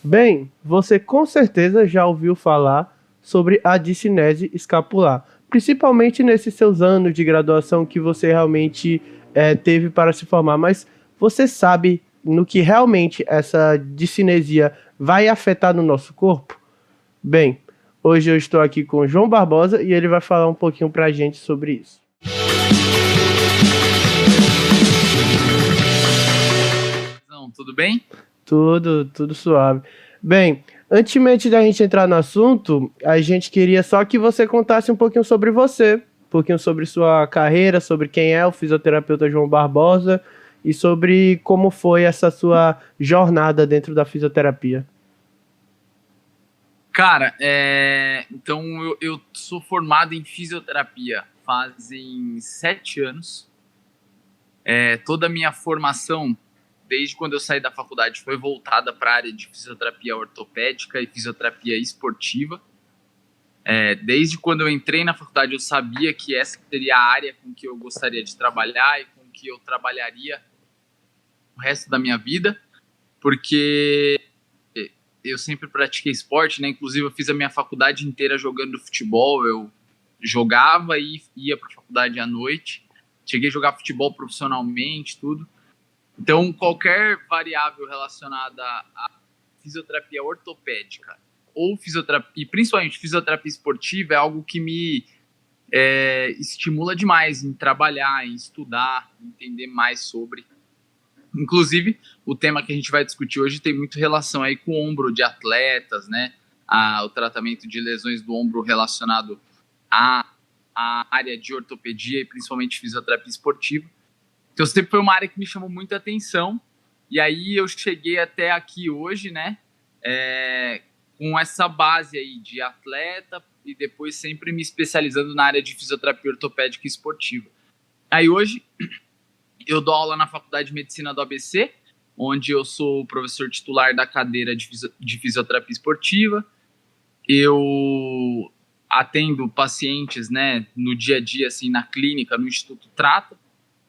Bem, você com certeza já ouviu falar sobre a discinese escapular, principalmente nesses seus anos de graduação que você realmente teve para se formar, mas você sabe no que realmente essa discinesia vai afetar no nosso corpo? Bem, hoje eu estou aqui com o João Barbosa e ele vai falar um pouquinho para a gente sobre isso. Não, tudo bem? Tudo suave. Bem, antes da gente entrar no assunto, a gente queria só que você contasse um pouquinho sobre você, um pouquinho sobre sua carreira, sobre quem é o fisioterapeuta João Barbosa e sobre como foi essa sua jornada dentro da fisioterapia. Cara, então eu sou formado em fisioterapia fazem 7 anos. Toda a minha formação, desde quando eu saí da faculdade, foi voltada para a área de fisioterapia ortopédica e fisioterapia esportiva. Desde quando eu entrei na faculdade, eu sabia que essa seria a área com que eu gostaria de trabalhar e com que eu trabalharia o resto da minha vida, porque eu sempre pratiquei esporte, né? Inclusive eu fiz a minha faculdade inteira jogando futebol. Eu jogava e ia para a faculdade à noite. Cheguei a jogar futebol profissionalmente, tudo. Então, qualquer variável relacionada à fisioterapia ortopédica ou fisioterapia, e principalmente fisioterapia esportiva, é algo que me estimula demais em trabalhar, em estudar, entender mais sobre. Inclusive, o tema que a gente vai discutir hoje tem muito relação aí com o ombro de atletas, né? O tratamento de lesões do ombro relacionado à área de ortopedia e principalmente fisioterapia esportiva. Então, sempre foi uma área que me chamou muita atenção. E aí eu cheguei até aqui hoje, né? Com essa base aí de atleta e depois sempre me especializando na área de fisioterapia ortopédica e esportiva. Aí hoje eu dou aula na Faculdade de Medicina do ABC, onde eu sou professor titular da cadeira de fisioterapia esportiva. Eu atendo pacientes, né, no dia a dia, assim, na clínica, no Instituto Trata,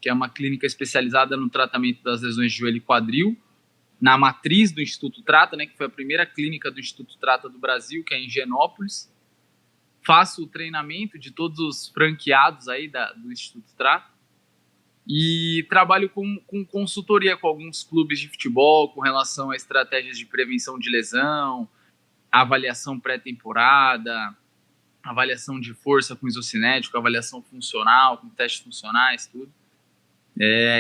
que é uma clínica especializada no tratamento das lesões de joelho e quadril, na matriz do Instituto Trata, né, que foi a primeira clínica do Instituto Trata do Brasil, que é em Higienópolis. Faço o treinamento de todos os franqueados aí do Instituto Trata. E trabalho com consultoria com alguns clubes de futebol, com relação a estratégias de prevenção de lesão, avaliação pré-temporada, avaliação de força com isocinético, avaliação funcional, com testes funcionais, tudo.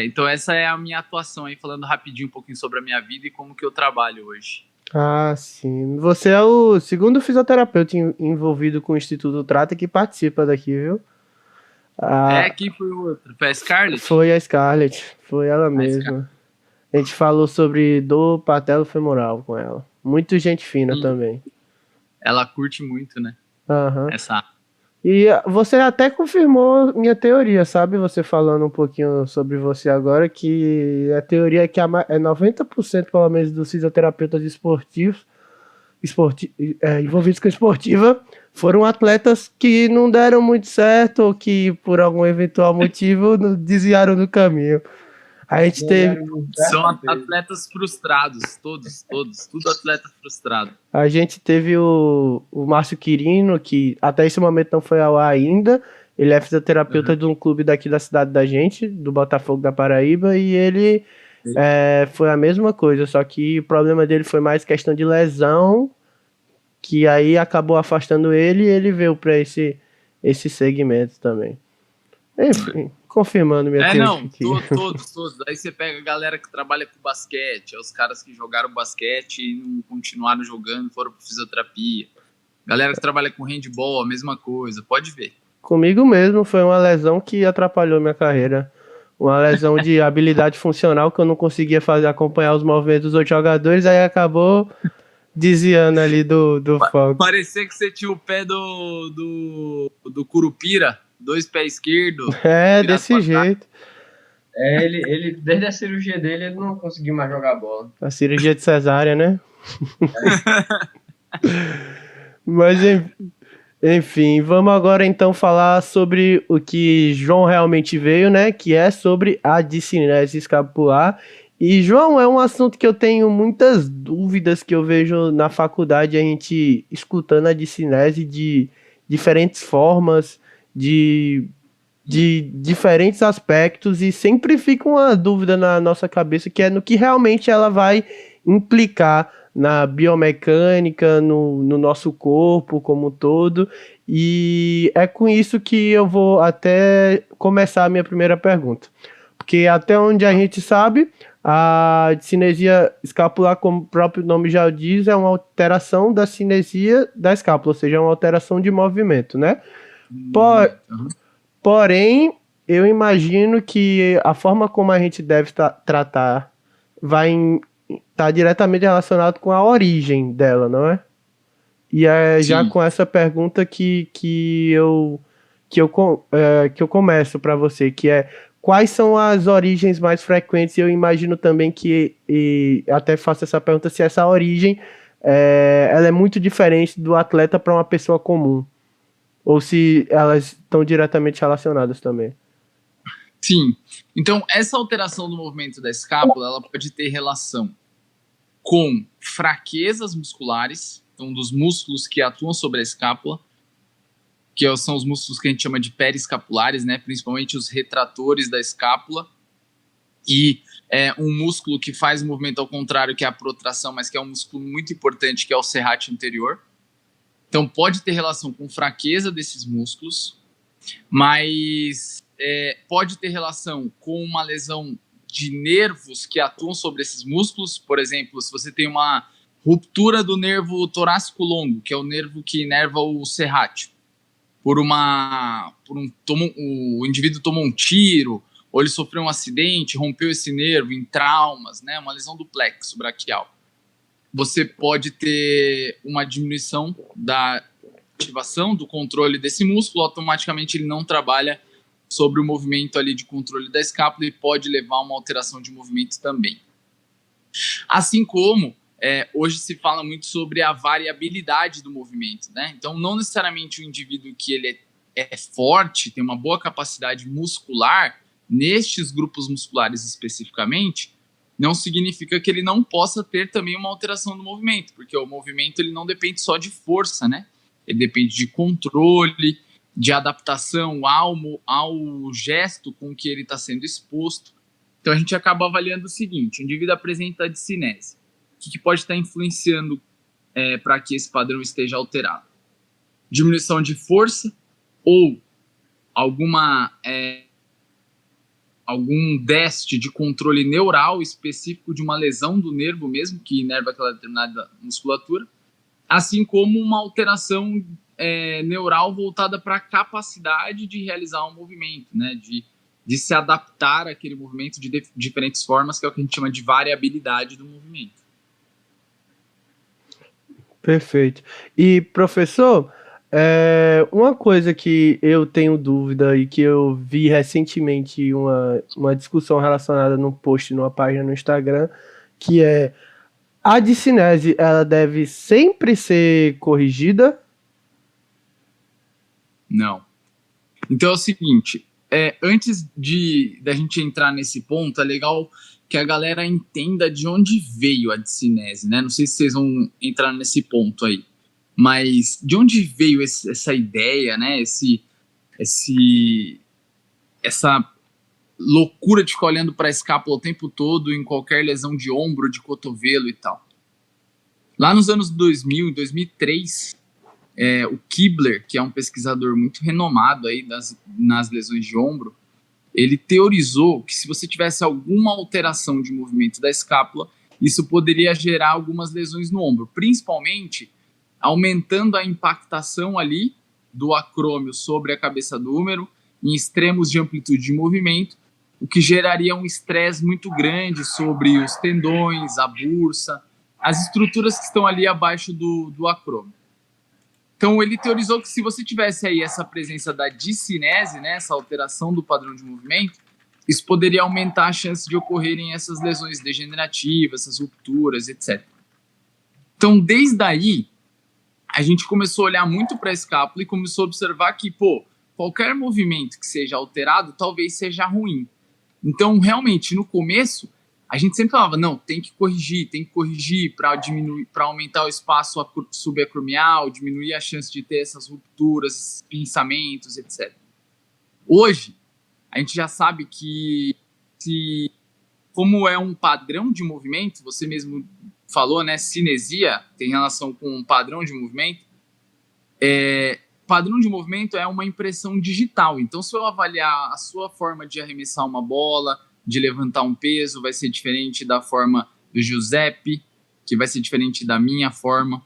Então essa é a minha atuação aí, falando rapidinho um pouquinho sobre a minha vida e como que eu trabalho hoje. Ah, sim. Você é o segundo fisioterapeuta envolvido com o Instituto Trata que participa daqui, viu? Quem foi o outro? Foi a Scarlett? Foi a Scarlett, foi ela mesma. A gente falou sobre dor patelo-femoral com ela. Muito gente fina também. Ela curte muito, né? Essa. E você até confirmou minha teoria, sabe? Você falando um pouquinho sobre você agora, que a teoria é que 90% pelo menos dos fisioterapeutas esportivos envolvidos com esportiva foram atletas que não deram muito certo ou que por algum eventual motivo desviaram do caminho. A gente teve... São atletas frustrados, todos, tudo atleta frustrado. A gente teve o Márcio Quirino, que até esse momento não foi ao ar ainda. Ele é fisioterapeuta de um clube daqui da cidade da gente, do Botafogo da Paraíba, e ele foi a mesma coisa, só que o problema dele foi mais questão de lesão, que aí acabou afastando ele e ele veio para esse segmento também. Enfim, confirmando minha teoria aqui. Todos. Aí você pega a galera que trabalha com basquete, os caras que jogaram basquete e não continuaram jogando, foram para fisioterapia. Galera que trabalha com handball, a mesma coisa, pode ver. Comigo mesmo foi uma lesão que atrapalhou minha carreira. Uma lesão de habilidade funcional que eu não conseguia acompanhar os movimentos dos outros jogadores, aí acabou desviando ali do foco. Parecia que você tinha o pé do Curupira, 2 pés esquerdos. Desse jeito. Ele, desde a cirurgia dele, ele não conseguiu mais jogar bola. A cirurgia de cesárea, né? Mas, enfim, vamos agora então falar sobre o que João realmente veio, né? Que é sobre a discinese escapular E, João, é um assunto que eu tenho muitas dúvidas que eu vejo na faculdade, a gente escutando a discinese de diferentes formas, de, de diferentes aspectos, e sempre fica uma dúvida na nossa cabeça, que é no que realmente ela vai implicar na biomecânica, no nosso corpo como um todo. E é com isso que eu vou até começar a minha primeira pergunta. Porque até onde a gente sabe, a cinesia escapular, como o próprio nome já diz, é uma alteração da cinesia da escápula, ou seja, é uma alteração de movimento, né? Por- Porém, eu imagino que a forma como a gente deve tratar vai estar diretamente relacionado com a origem dela, não é? E é já Sim. com essa pergunta que eu começo para você, que é quais são as origens mais frequentes? E eu imagino também que, e até faço essa pergunta, se essa origem ela é muito diferente do atleta para uma pessoa comum, ou se elas estão diretamente relacionadas também. Sim. Então, essa alteração do movimento da escápula, ela pode ter relação com fraquezas musculares, então dos músculos que atuam sobre a escápula, que são os músculos que a gente chama de periescapulares, né? Principalmente os retratores da escápula, e um músculo que faz o movimento ao contrário, que é a protração, mas que é um músculo muito importante, que é o serrátil anterior. Então, pode ter relação com fraqueza desses músculos, mas pode ter relação com uma lesão de nervos que atuam sobre esses músculos. Por exemplo, se você tem uma ruptura do nervo torácico longo, que é o nervo que inerva o serrátil, o indivíduo tomou um tiro, ou ele sofreu um acidente, rompeu esse nervo em traumas, né, uma lesão do plexo braquial, você pode ter uma diminuição da ativação do controle desse músculo, automaticamente ele não trabalha sobre o movimento ali de controle da escápula e pode levar a uma alteração de movimento também. Assim como hoje se fala muito sobre a variabilidade do movimento, né? Então, não necessariamente o indivíduo que ele é forte, tem uma boa capacidade muscular, nestes grupos musculares especificamente, não significa que ele não possa ter também uma alteração do movimento, porque o movimento ele não depende só de força, né? Ele depende de controle, de adaptação ao gesto com que ele está sendo exposto. Então a gente acaba avaliando o seguinte: o indivíduo apresenta a discinese. O que pode estar influenciando para que esse padrão esteja alterado? Diminuição de força ou algum déficit de controle neural específico de uma lesão do nervo mesmo, que inerva aquela determinada musculatura, assim como uma alteração neural voltada para a capacidade de realizar um movimento, né, de se adaptar àquele movimento de diferentes formas, que é o que a gente chama de variabilidade do movimento. Perfeito. E, professor, uma coisa que eu tenho dúvida e que eu vi recentemente uma discussão relacionada num post numa página no Instagram, que é: a discinese, ela deve sempre ser corrigida? Não. Então é o seguinte, antes da gente entrar nesse ponto, é legal que a galera entenda de onde veio a discinese, né? Não sei se vocês vão entrar nesse ponto aí, mas de onde veio essa ideia, né? Essa loucura de ficar olhando para a escápula o tempo todo em qualquer lesão de ombro, de cotovelo e tal. Lá nos anos 2000, em 2003, o Kibler, que é um pesquisador muito renomado aí nas lesões de ombro, ele teorizou que se você tivesse alguma alteração de movimento da escápula, isso poderia gerar algumas lesões no ombro, principalmente aumentando a impactação ali do acrômio sobre a cabeça do húmero em extremos de amplitude de movimento, o que geraria um estresse muito grande sobre os tendões, a bursa, as estruturas que estão ali abaixo do acrômio. Então, ele teorizou que se você tivesse aí essa presença da discinese, né, essa alteração do padrão de movimento, isso poderia aumentar a chance de ocorrerem essas lesões degenerativas, essas rupturas, etc. Então, desde aí, a gente começou a olhar muito para a escápula e começou a observar que, qualquer movimento que seja alterado talvez seja ruim. Então, realmente, no começo, a gente sempre falava, não, tem que corrigir para diminuir, para aumentar o espaço subacromial, diminuir a chance de ter essas rupturas, esses pensamentos, etc. Hoje, a gente já sabe que como é um padrão de movimento, você mesmo falou, né, cinesia tem relação com um padrão de movimento, padrão de movimento é uma impressão digital. Então, se eu avaliar a sua forma de arremessar uma bola, de levantar um peso, vai ser diferente da forma do Giuseppe, que vai ser diferente da minha forma.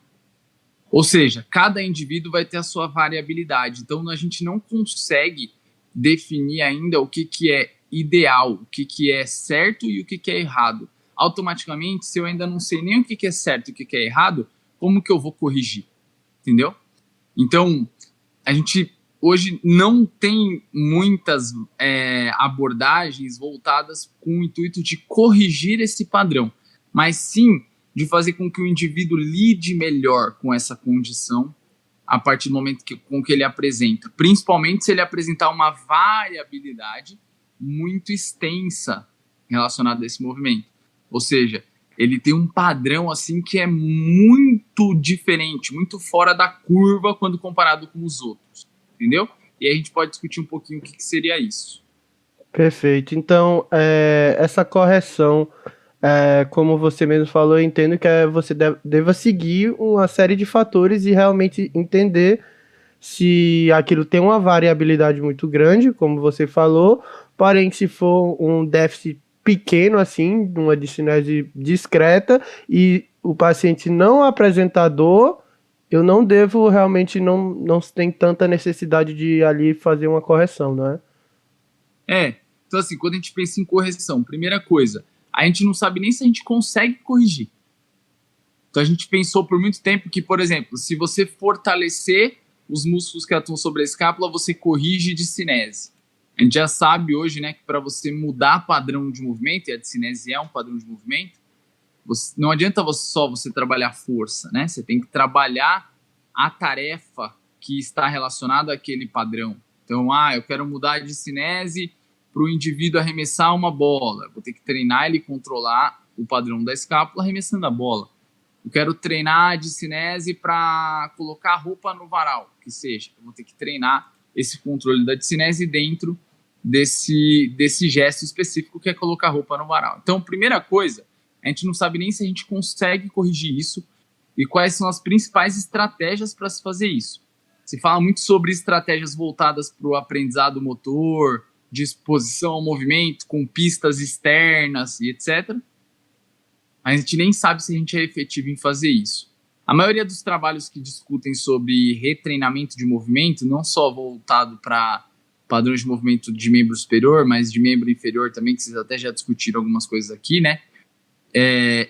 Ou seja, cada indivíduo vai ter a sua variabilidade. Então, a gente não consegue definir ainda o que é ideal, o que é certo e o que é errado. Automaticamente, se eu ainda não sei nem o que é certo e o que é errado, como que eu vou corrigir? Entendeu? Então, a gente hoje não tem muitas abordagens voltadas com o intuito de corrigir esse padrão, mas sim de fazer com que o indivíduo lide melhor com essa condição a partir do momento com que ele apresenta, principalmente se ele apresentar uma variabilidade muito extensa relacionada a esse movimento. Ou seja, ele tem um padrão assim que é muito diferente, muito fora da curva quando comparado com os outros, entendeu? E aí a gente pode discutir um pouquinho o que seria isso. Perfeito. Então, essa correção, como você mesmo falou, eu entendo que você deva seguir uma série de fatores e realmente entender se aquilo tem uma variabilidade muito grande, como você falou, porém, se for um déficit pequeno, assim, uma discinese discreta, e o paciente não apresentar dor, eu não devo realmente, não tem tanta necessidade de ali fazer uma correção, não é? Então assim, quando a gente pensa em correção, primeira coisa, a gente não sabe nem se a gente consegue corrigir. Então a gente pensou por muito tempo que, por exemplo, se você fortalecer os músculos que atuam sobre a escápula, você corrige discinese. A gente já sabe hoje, né, que para você mudar padrão de movimento, e a discinese é um padrão de movimento, não adianta só você trabalhar força, né? Você tem que trabalhar a tarefa que está relacionada àquele padrão. Então, eu quero mudar a discinese para o indivíduo arremessar uma bola. Vou ter que treinar ele controlar o padrão da escápula arremessando a bola. Eu quero treinar a discinese para colocar a roupa no varal, que seja. Eu vou ter que treinar esse controle da discinese dentro desse gesto específico que é colocar a roupa no varal. Então, primeira coisa, a gente não sabe nem se a gente consegue corrigir isso e quais são as principais estratégias para se fazer isso. Se fala muito sobre estratégias voltadas para o aprendizado motor, de exposição ao movimento, com pistas externas e etc. Mas a gente nem sabe se a gente é efetivo em fazer isso. A maioria dos trabalhos que discutem sobre retreinamento de movimento, não só voltado para padrões de movimento de membro superior, mas de membro inferior também, que vocês até já discutiram algumas coisas aqui, né?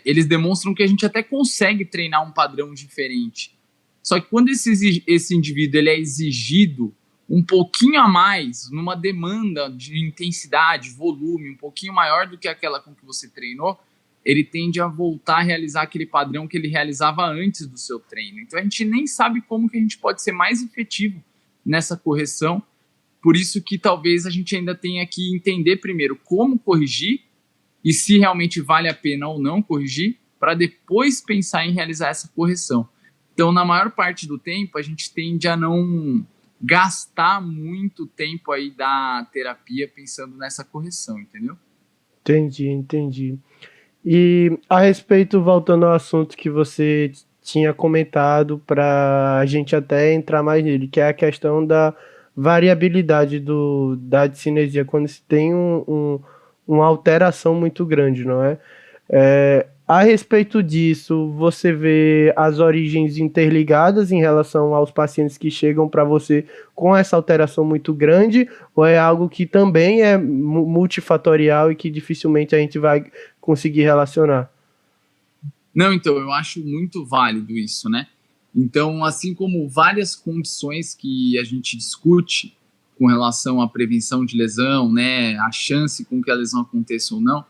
Eles demonstram que a gente até consegue treinar um padrão diferente. Só que quando esse indivíduo ele é exigido um pouquinho a mais, numa demanda de intensidade, volume, um pouquinho maior do que aquela com que você treinou, ele tende a voltar a realizar aquele padrão que ele realizava antes do seu treino. Então a gente nem sabe como que a gente pode ser mais efetivo nessa correção. Por isso que talvez a gente ainda tenha que entender primeiro como corrigir e se realmente vale a pena ou não corrigir, para depois pensar em realizar essa correção. Então, na maior parte do tempo, a gente tende a não gastar muito tempo aí da terapia pensando nessa correção, entendeu? Entendi. E a respeito, voltando ao assunto que você tinha comentado, para a gente até entrar mais nele, que é a questão da variabilidade da discinesia, quando se tem uma alteração muito grande, não é? A respeito disso, você vê as origens interligadas em relação aos pacientes que chegam para você com essa alteração muito grande, ou é algo que também é multifatorial e que dificilmente a gente vai conseguir relacionar? Não, então, eu acho muito válido isso, né? Então, assim como várias condições que a gente discute com relação à prevenção de lesão, né, a chance com que a lesão aconteça ou não,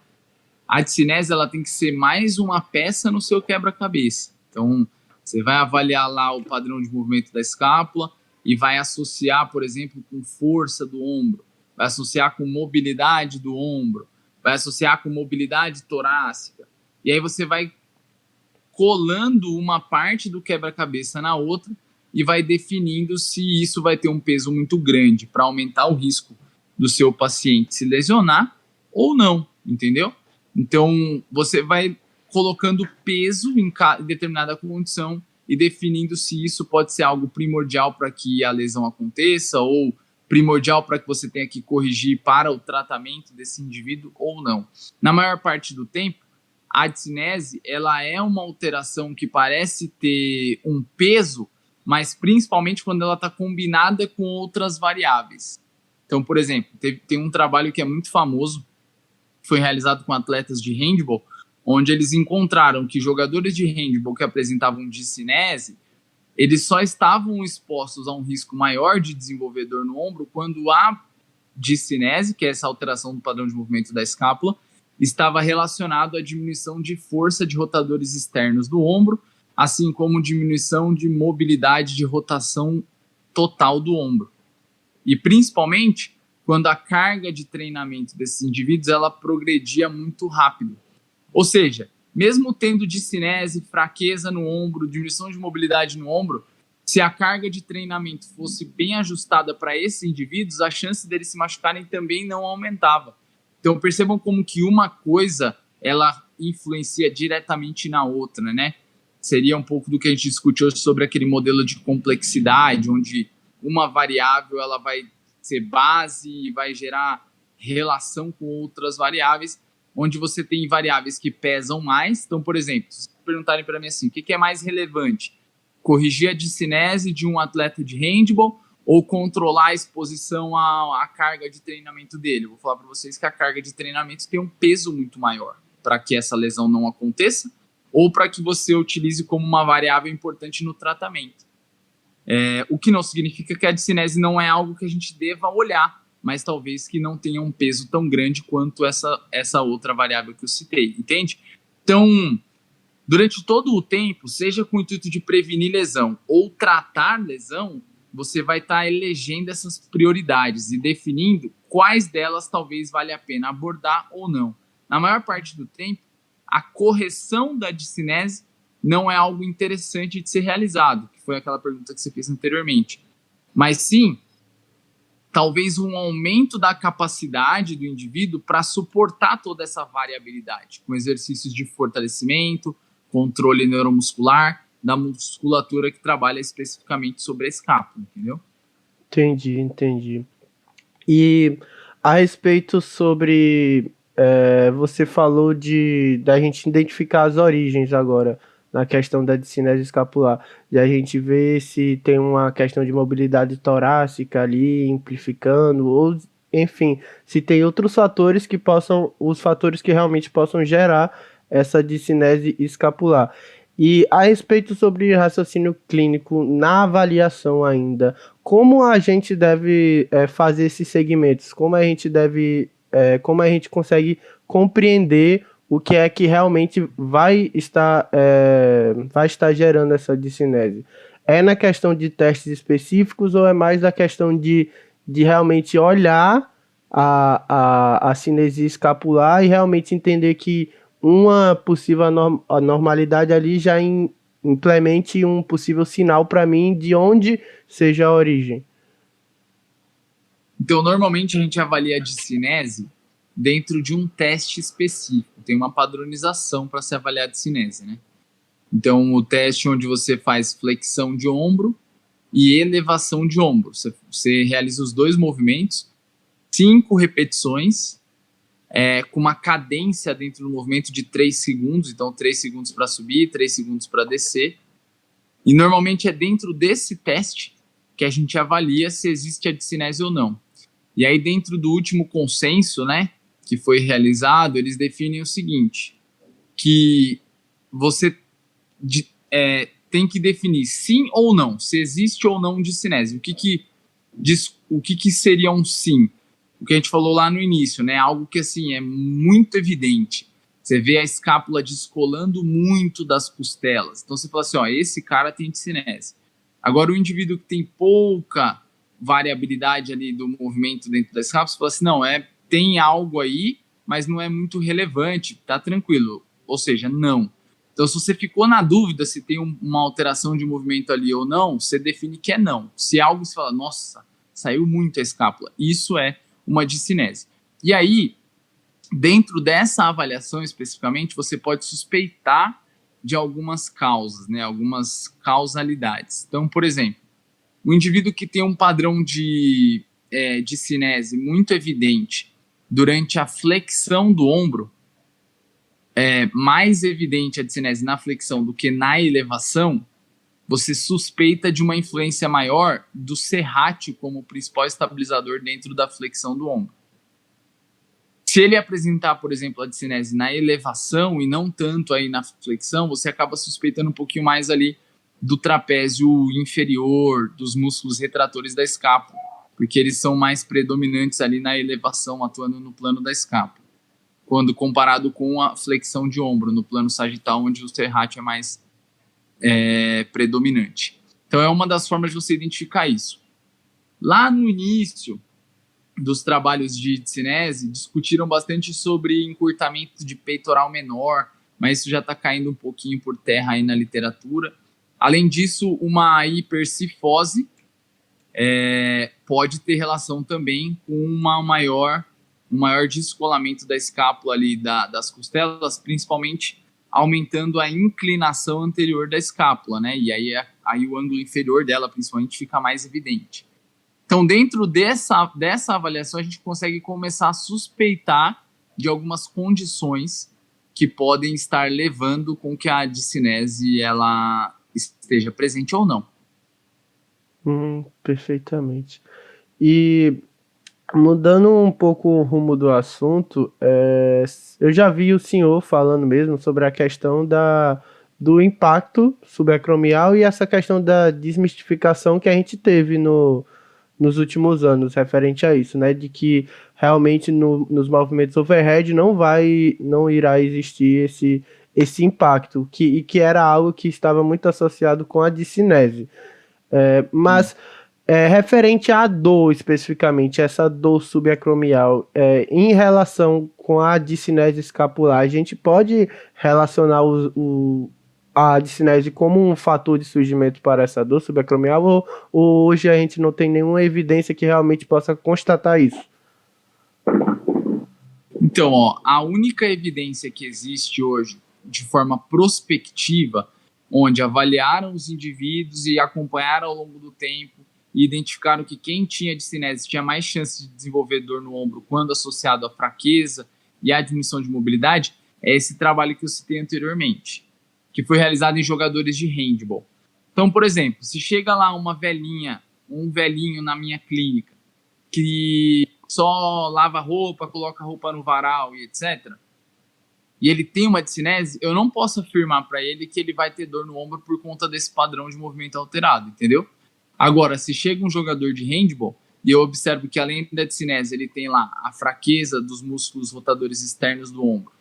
a discinese ela tem que ser mais uma peça no seu quebra-cabeça. Então, você vai avaliar lá o padrão de movimento da escápula e vai associar, por exemplo, com força do ombro, vai associar com mobilidade do ombro, vai associar com mobilidade torácica. E aí você vai colando uma parte do quebra-cabeça na outra e vai definindo se isso vai ter um peso muito grande para aumentar o risco do seu paciente se lesionar ou não, entendeu? Então, você vai colocando peso em determinada condição e definindo se isso pode ser algo primordial para que a lesão aconteça ou primordial para que você tenha que corrigir para o tratamento desse indivíduo ou não. Na maior parte do tempo, a discinese, ela é uma alteração que parece ter um peso, mas principalmente quando ela está combinada com outras variáveis. Então, por exemplo, tem um trabalho que é muito famoso, foi realizado com atletas de handball, onde eles encontraram que jogadores de handball que apresentavam discinese, eles só estavam expostos a um risco maior de desenvolver dor no ombro quando a discinese, que é essa alteração do padrão de movimento da escápula, estava relacionado à diminuição de força de rotadores externos do ombro, assim como diminuição de mobilidade de rotação total do ombro. E principalmente quando a carga de treinamento desses indivíduos ela progredia muito rápido. Ou seja, mesmo tendo discinese, fraqueza no ombro, diminuição de mobilidade no ombro, se a carga de treinamento fosse bem ajustada para esses indivíduos, a chance deles se machucarem também não aumentava. Então percebam como que uma coisa ela influencia diretamente na outra, né? Seria um pouco do que a gente discutiu sobre aquele modelo de complexidade, onde uma variável ela vai ser base e vai gerar relação com outras variáveis, onde você tem variáveis que pesam mais. Então, por exemplo, se perguntarem para mim assim, o que é mais relevante? Corrigir a discinese de um atleta de handball ou controlar a exposição à carga de treinamento dele? Eu vou falar para vocês que a carga de treinamento tem um peso muito maior para que essa lesão não aconteça ou para que você utilize como uma variável importante no tratamento. O que não significa que a discinese não é algo que a gente deva olhar, mas talvez que não tenha um peso tão grande quanto essa outra variável que eu citei, entende? Então, durante todo o tempo, seja com o intuito de prevenir lesão ou tratar lesão, você vai estar elegendo essas prioridades e definindo quais delas talvez valha a pena abordar ou não. Na maior parte do tempo, a correção da discinese não é algo interessante de ser realizado, que foi aquela pergunta que você fez anteriormente. Mas sim, talvez um aumento da capacidade do indivíduo para suportar toda essa variabilidade, com exercícios de fortalecimento, controle neuromuscular, da musculatura que trabalha especificamente sobre a escápula, entendeu? Entendi. E a respeito sobre... você falou da gente identificar as origens agora, na questão da discinese escapular, e a gente vê se tem uma questão de mobilidade torácica ali, amplificando, ou, enfim, se tem outros fatores que possam, os fatores que realmente possam gerar essa discinese escapular. E a respeito sobre raciocínio clínico na avaliação ainda, como a gente deve fazer esses segmentos? Como a gente consegue compreender o que é que realmente vai estar gerando essa discinese? É na questão de testes específicos ou é mais na questão de realmente olhar a cinesia escapular e realmente entender que uma possível anormalidade ali já implemente um possível sinal para mim de onde seja a origem? Então, normalmente a gente avalia a discinese dentro de um teste específico. Tem uma padronização para se avaliar a discinese, né? Então, o teste onde você faz flexão de ombro e elevação de ombro. Você realiza os dois movimentos, 5 repetições, com uma cadência dentro do movimento de 3 segundos. Então, 3 segundos para subir, 3 segundos para descer. E normalmente é dentro desse teste que a gente avalia se existe a discinese ou não. E aí, dentro do último consenso, né, que foi realizado, eles definem o seguinte, que você tem que definir sim ou não, se existe ou não discinese. O que seria um sim? O que a gente falou lá no início, né, algo que assim, é muito evidente. Você vê a escápula descolando muito das costelas. Então você fala assim, ó, esse cara tem discinese. Agora o indivíduo que tem pouca variabilidade ali do movimento dentro da escápula, você fala assim, não, tem algo aí, mas não é muito relevante, tá tranquilo. Ou seja, não. Então, se você ficou na dúvida se tem uma alteração de movimento ali ou não, você define que é não. Se é algo você fala, nossa, saiu muito a escápula, isso é uma discinese. E aí, dentro dessa avaliação especificamente, você pode suspeitar de algumas causas, né, algumas causalidades. Então, por exemplo, o indivíduo que tem um padrão de discinese muito evidente durante a flexão do ombro, é mais evidente a discinese na flexão do que na elevação, você suspeita de uma influência maior do serrátil como principal estabilizador dentro da flexão do ombro. Se ele apresentar, por exemplo, a discinese na elevação e não tanto aí na flexão, você acaba suspeitando um pouquinho mais ali do trapézio inferior, dos músculos retratores da escápula, porque eles são mais predominantes ali na elevação, atuando no plano da escápula, quando comparado com a flexão de ombro, no plano sagital, onde o serrátil é mais predominante. Então é uma das formas de você identificar isso. Lá no início dos trabalhos de discinese, discutiram bastante sobre encurtamento de peitoral menor, mas isso já está caindo um pouquinho por terra aí na literatura. Além disso, uma hipercifose pode ter relação também com um maior descolamento da escápula ali das costelas, principalmente aumentando a inclinação anterior da escápula, né? E aí o ângulo inferior dela, principalmente, fica mais evidente. Então, dentro dessa avaliação, a gente consegue começar a suspeitar de algumas condições que podem estar levando com que a discinese ela esteja presente ou não. Perfeitamente. E mudando um pouco o rumo do assunto, eu já vi o senhor falando mesmo sobre a questão do impacto subacromial e essa questão da desmistificação que a gente teve nos últimos anos referente a isso, né? De que realmente nos movimentos overhead não irá existir esse impacto, que era algo que estava muito associado com a discinese. Mas referente à dor especificamente, essa dor subacromial, em relação com a discinese escapular, a gente pode relacionar a discinese como um fator de surgimento para essa dor subacromial ou hoje a gente não tem nenhuma evidência que realmente possa constatar isso? Então, a única evidência que existe hoje de forma prospectiva, onde avaliaram os indivíduos e acompanharam ao longo do tempo e identificaram que quem tinha discinese tinha mais chance de desenvolver dor no ombro quando associado à fraqueza e à diminuição de mobilidade, é esse trabalho que eu citei anteriormente, que foi realizado em jogadores de handball. Então, por exemplo, se chega lá uma velhinha, um velhinho na minha clínica, que só lava roupa, coloca roupa no varal e etc., e ele tem uma discinese, eu não posso afirmar para ele que ele vai ter dor no ombro por conta desse padrão de movimento alterado, entendeu? Agora, se chega um jogador de handball e eu observo que além da discinese ele tem lá a fraqueza dos músculos rotadores externos do ombro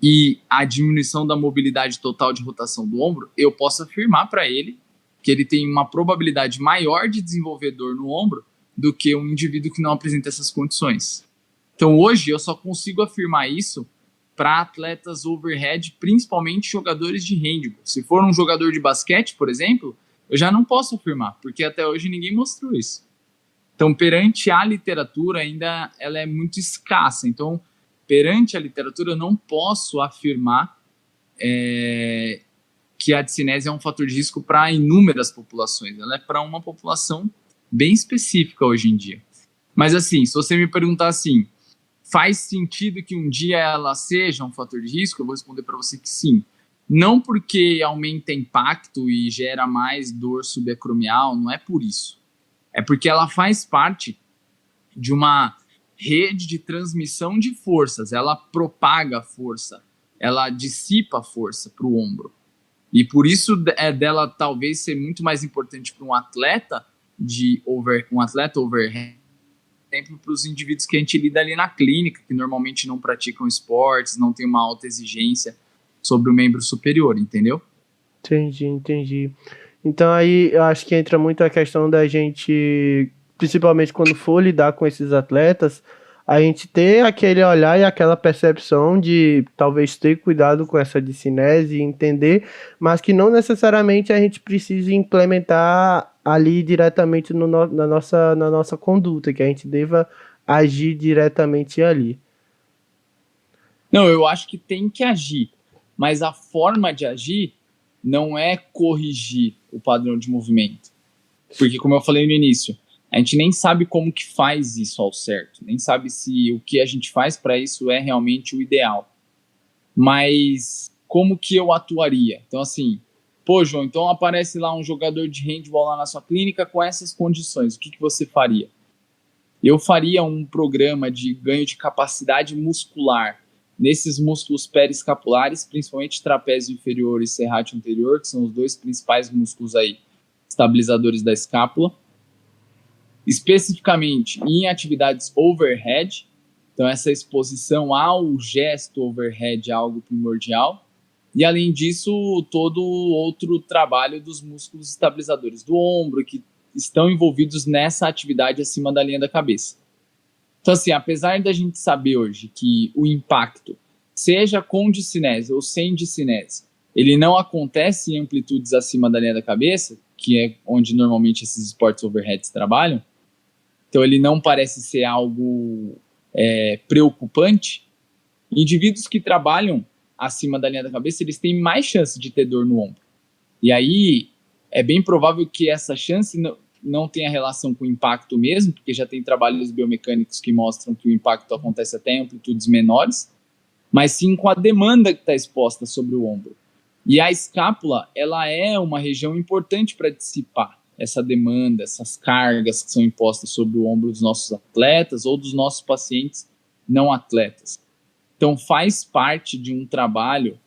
e a diminuição da mobilidade total de rotação do ombro, eu posso afirmar para ele que ele tem uma probabilidade maior de desenvolver dor no ombro do que um indivíduo que não apresenta essas condições. Então, hoje, eu só consigo afirmar isso para atletas overhead, principalmente jogadores de handball. Se for um jogador de basquete, por exemplo, eu já não posso afirmar, porque até hoje ninguém mostrou isso. Então, perante a literatura, ainda ela é muito escassa. Então, perante a literatura, eu não posso afirmar que a discinese é um fator de risco para inúmeras populações. Ela é para uma população bem específica hoje em dia. Mas assim, se você me perguntar assim, faz sentido que um dia ela seja um fator de risco? Eu vou responder para você que sim. Não porque aumenta impacto e gera mais dor subacromial, não é por isso. É porque ela faz parte de uma rede de transmissão de forças. Ela propaga a força, ela dissipa a força para o ombro. E por isso dela talvez ser muito mais importante para um atleta overhead, exemplo, para os indivíduos que a gente lida ali na clínica, que normalmente não praticam esportes, não tem uma alta exigência sobre o membro superior, entendeu? Entendi. Então aí eu acho que entra muito a questão da gente, principalmente quando for lidar com esses atletas, a gente ter aquele olhar e aquela percepção de talvez ter cuidado com essa discinese e entender, mas que não necessariamente a gente precise implementar ali diretamente na nossa conduta, que a gente deva agir diretamente ali. Não, eu acho que tem que agir, mas a forma de agir não é corrigir o padrão de movimento. Porque, como eu falei no início, a gente nem sabe como que faz isso ao certo, nem sabe se o que a gente faz para isso é realmente o ideal. Mas como que eu atuaria? Então, assim, pô, João, então aparece lá um jogador de handball lá na sua clínica com essas condições, o que, que você faria? Eu faria um programa de ganho de capacidade muscular nesses músculos periescapulares, principalmente trapézio inferior e serrátil anterior, que são os dois principais músculos aí, estabilizadores da escápula, especificamente em atividades overhead. Então, essa exposição ao gesto overhead é algo primordial. E, além disso, todo outro trabalho dos músculos estabilizadores do ombro, que estão envolvidos nessa atividade acima da linha da cabeça. Então, assim, apesar da gente saber hoje que o impacto, seja com discinese ou sem discinese, ele não acontece em amplitudes acima da linha da cabeça, que é onde normalmente esses esportes overheads trabalham, então ele não parece ser algo preocupante. Indivíduos que trabalham acima da linha da cabeça, eles têm mais chance de ter dor no ombro. E aí é bem provável que essa chance não tenha relação com o impacto mesmo, porque já tem trabalhos biomecânicos que mostram que o impacto acontece até em amplitudes menores, mas sim com a demanda que está exposta sobre o ombro. E a escápula, ela é uma região importante para dissipar essa demanda, essas cargas que são impostas sobre o ombro dos nossos atletas ou dos nossos pacientes não atletas. Então, faz parte de um trabalho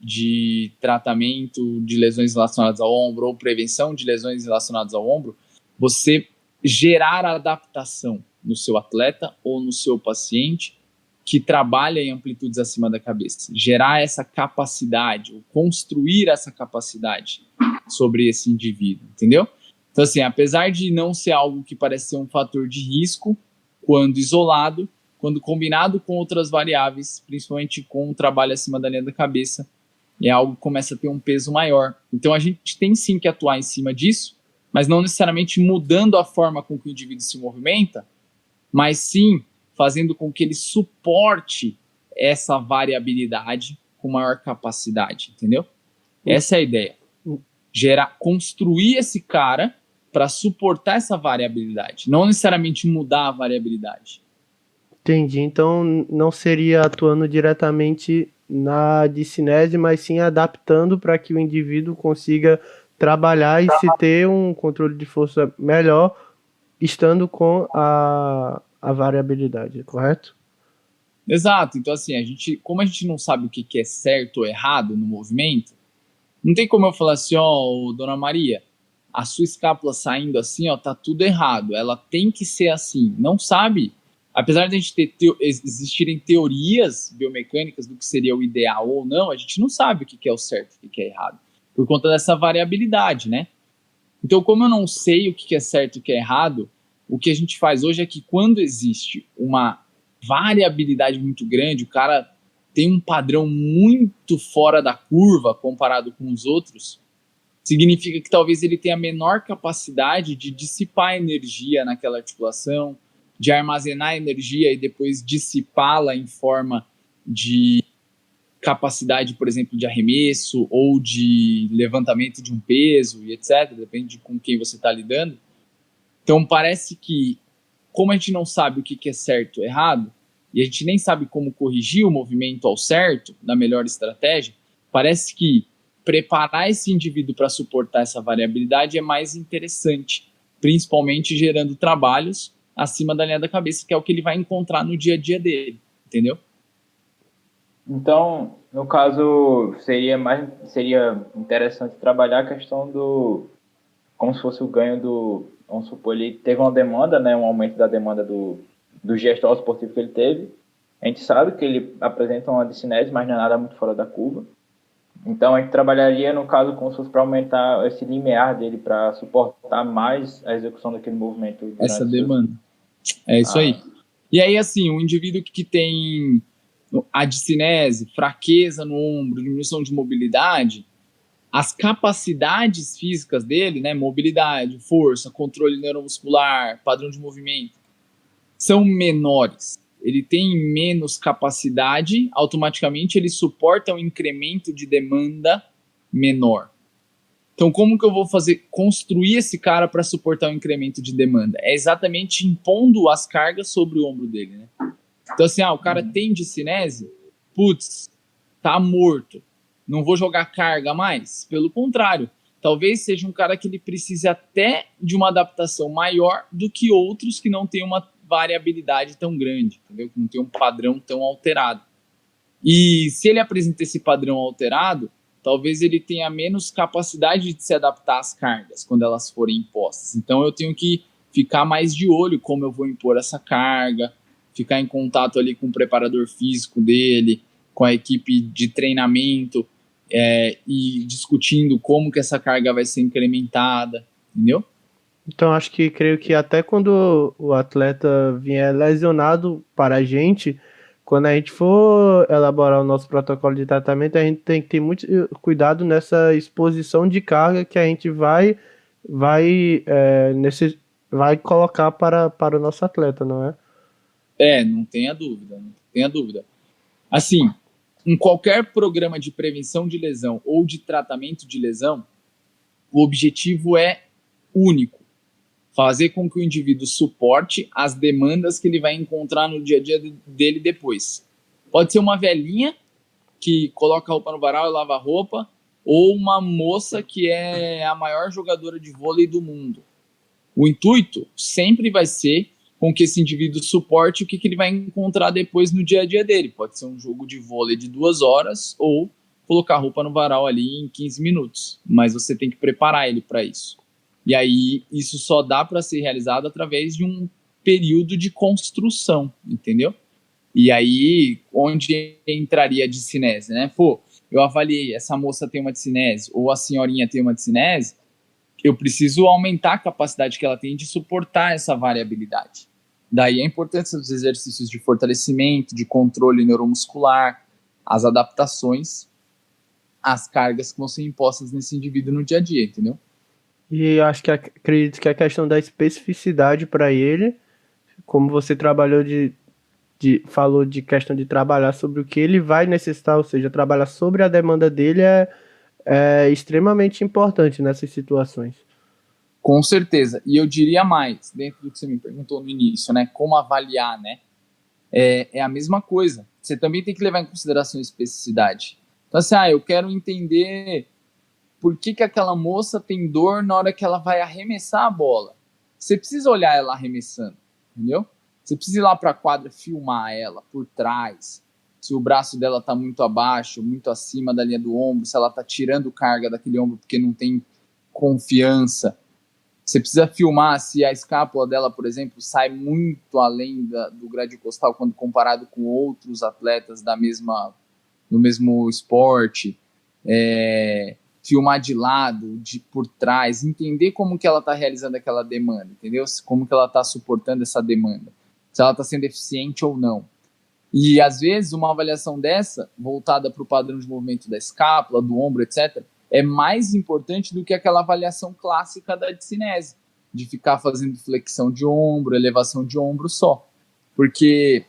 de tratamento de lesões relacionadas ao ombro ou prevenção de lesões relacionadas ao ombro, você gerar adaptação no seu atleta ou no seu paciente que trabalha em amplitudes acima da cabeça. Gerar essa capacidade, ou construir essa capacidade sobre esse indivíduo, entendeu? Então, assim, apesar de não ser algo que parece ser um fator de risco, quando isolado, quando combinado com outras variáveis, principalmente com o trabalho acima da linha da cabeça, é algo que começa a ter um peso maior. Então, a gente tem sim que atuar em cima disso, mas não necessariamente mudando a forma com que o indivíduo se movimenta, mas sim fazendo com que ele suporte essa variabilidade com maior capacidade, entendeu? Essa é a ideia. Construir esse cara para suportar essa variabilidade, não necessariamente mudar a variabilidade. Entendi. Então, não seria atuando diretamente na discinese, mas sim adaptando para que o indivíduo consiga trabalhar e se ter um controle de força melhor, estando com a variabilidade, correto? Exato. Então, assim, como a gente não sabe o que é certo ou errado no movimento, não tem como eu falar assim, ó, dona Maria, a sua escápula saindo assim, ó, tá tudo errado. Ela tem que ser assim. Não sabe. Apesar de a gente existirem teorias biomecânicas do que seria o ideal ou não, a gente não sabe o que é o certo e o que é errado. Por conta dessa variabilidade, né? Então, como eu não sei o que é certo e o que é errado, o que a gente faz hoje é que quando existe uma variabilidade muito grande, o cara tem um padrão muito fora da curva comparado com os outros, significa que talvez ele tenha menor capacidade de dissipar energia naquela articulação, de armazenar energia e depois dissipá-la em forma de capacidade, por exemplo, de arremesso ou de levantamento de um peso e etc. Depende de com quem você está lidando. Então, parece que, como a gente não sabe o que é certo ou errado, e a gente nem sabe como corrigir o movimento ao certo, da melhor estratégia, parece que preparar esse indivíduo para suportar essa variabilidade é mais interessante, principalmente gerando trabalhos acima da linha da cabeça, que é o que ele vai encontrar no dia a dia dele, entendeu? Então, no caso, seria interessante trabalhar a questão como se fosse o ganho vamos supor, ele teve uma demanda, né, um aumento da demanda do gesto esportivo que ele teve. A gente sabe que ele apresenta uma discinese, mas não é nada muito fora da curva. Então, a gente trabalharia, no caso, como se fosse para aumentar esse limiar dele, para suportar mais a execução daquele movimento. Essa demanda. É isso aí. E aí, assim, um indivíduo que tem a discinese, fraqueza no ombro, diminuição de mobilidade, as capacidades físicas dele, né, mobilidade, força, controle neuromuscular, padrão de movimento, são menores. Ele tem menos capacidade, automaticamente ele suporta um incremento de demanda menor. Então, como que eu vou construir esse cara para suportar um incremento de demanda? É exatamente impondo as cargas sobre o ombro dele, né? Então, assim, o cara tem discinese, putz, tá morto, não vou jogar carga mais. Pelo contrário, talvez seja um cara que ele precise até de uma adaptação maior do que outros que não tem uma variabilidade tão grande, entendeu? Que não tem um padrão tão alterado. E se ele apresenta esse padrão alterado, talvez ele tenha menos capacidade de se adaptar às cargas quando elas forem impostas. Então eu tenho que ficar mais de olho como eu vou impor essa carga, ficar em contato ali com o preparador físico dele, com a equipe de treinamento, e discutindo como que essa carga vai ser incrementada, entendeu? Então creio que até quando o atleta vier lesionado para a gente, quando a gente for elaborar o nosso protocolo de tratamento, a gente tem que ter muito cuidado nessa exposição de carga que a gente vai colocar para o nosso atleta, não é? Não tenha dúvida, não tenha dúvida. Assim, em qualquer programa de prevenção de lesão ou de tratamento de lesão, o objetivo é único: fazer com que o indivíduo suporte as demandas que ele vai encontrar no dia a dia dele depois. Pode ser uma velhinha que coloca a roupa no varal e lava a roupa, ou uma moça que é a maior jogadora de vôlei do mundo. O intuito sempre vai ser com que esse indivíduo suporte o que ele vai encontrar depois no dia a dia dele. Pode ser um jogo de vôlei de 2 horas ou colocar a roupa no varal ali em 15 minutos. Mas você tem que preparar ele para isso. E aí, isso só dá para ser realizado através de um período de construção, entendeu? E aí, onde entraria a discinese, né? Pô, eu avaliei, essa moça tem uma discinese, ou a senhorinha tem uma discinese, eu preciso aumentar a capacidade que ela tem de suportar essa variabilidade. Daí a importância dos exercícios de fortalecimento, de controle neuromuscular, as adaptações, as cargas que vão ser impostas nesse indivíduo no dia a dia, entendeu? E acredito que a questão da especificidade para ele, como você trabalhou falou de questão de trabalhar sobre o que ele vai necessitar, ou seja, trabalhar sobre a demanda dele é extremamente importante nessas situações. Com certeza. E eu diria mais, dentro do que você me perguntou no início, né? Como avaliar, né? É a mesma coisa. Você também tem que levar em consideração a especificidade. Então, assim, eu quero entender por que aquela moça tem dor na hora que ela vai arremessar a bola. Você precisa olhar ela arremessando, entendeu? Você precisa ir lá para a quadra, filmar ela por trás, se o braço dela está muito abaixo, muito acima da linha do ombro, se ela está tirando carga daquele ombro porque não tem confiança. Você precisa filmar se a escápula dela, por exemplo, sai muito além do gradil costal quando comparado com outros atletas do mesmo esporte. Filmar de lado, por trás, entender como que ela está realizando aquela demanda, entendeu? Como que ela está suportando essa demanda, se ela está sendo eficiente ou não. E, às vezes, uma avaliação dessa, voltada para o padrão de movimento da escápula, do ombro, etc., é mais importante do que aquela avaliação clássica da discinese, de ficar fazendo flexão de ombro, elevação de ombro só. Porque,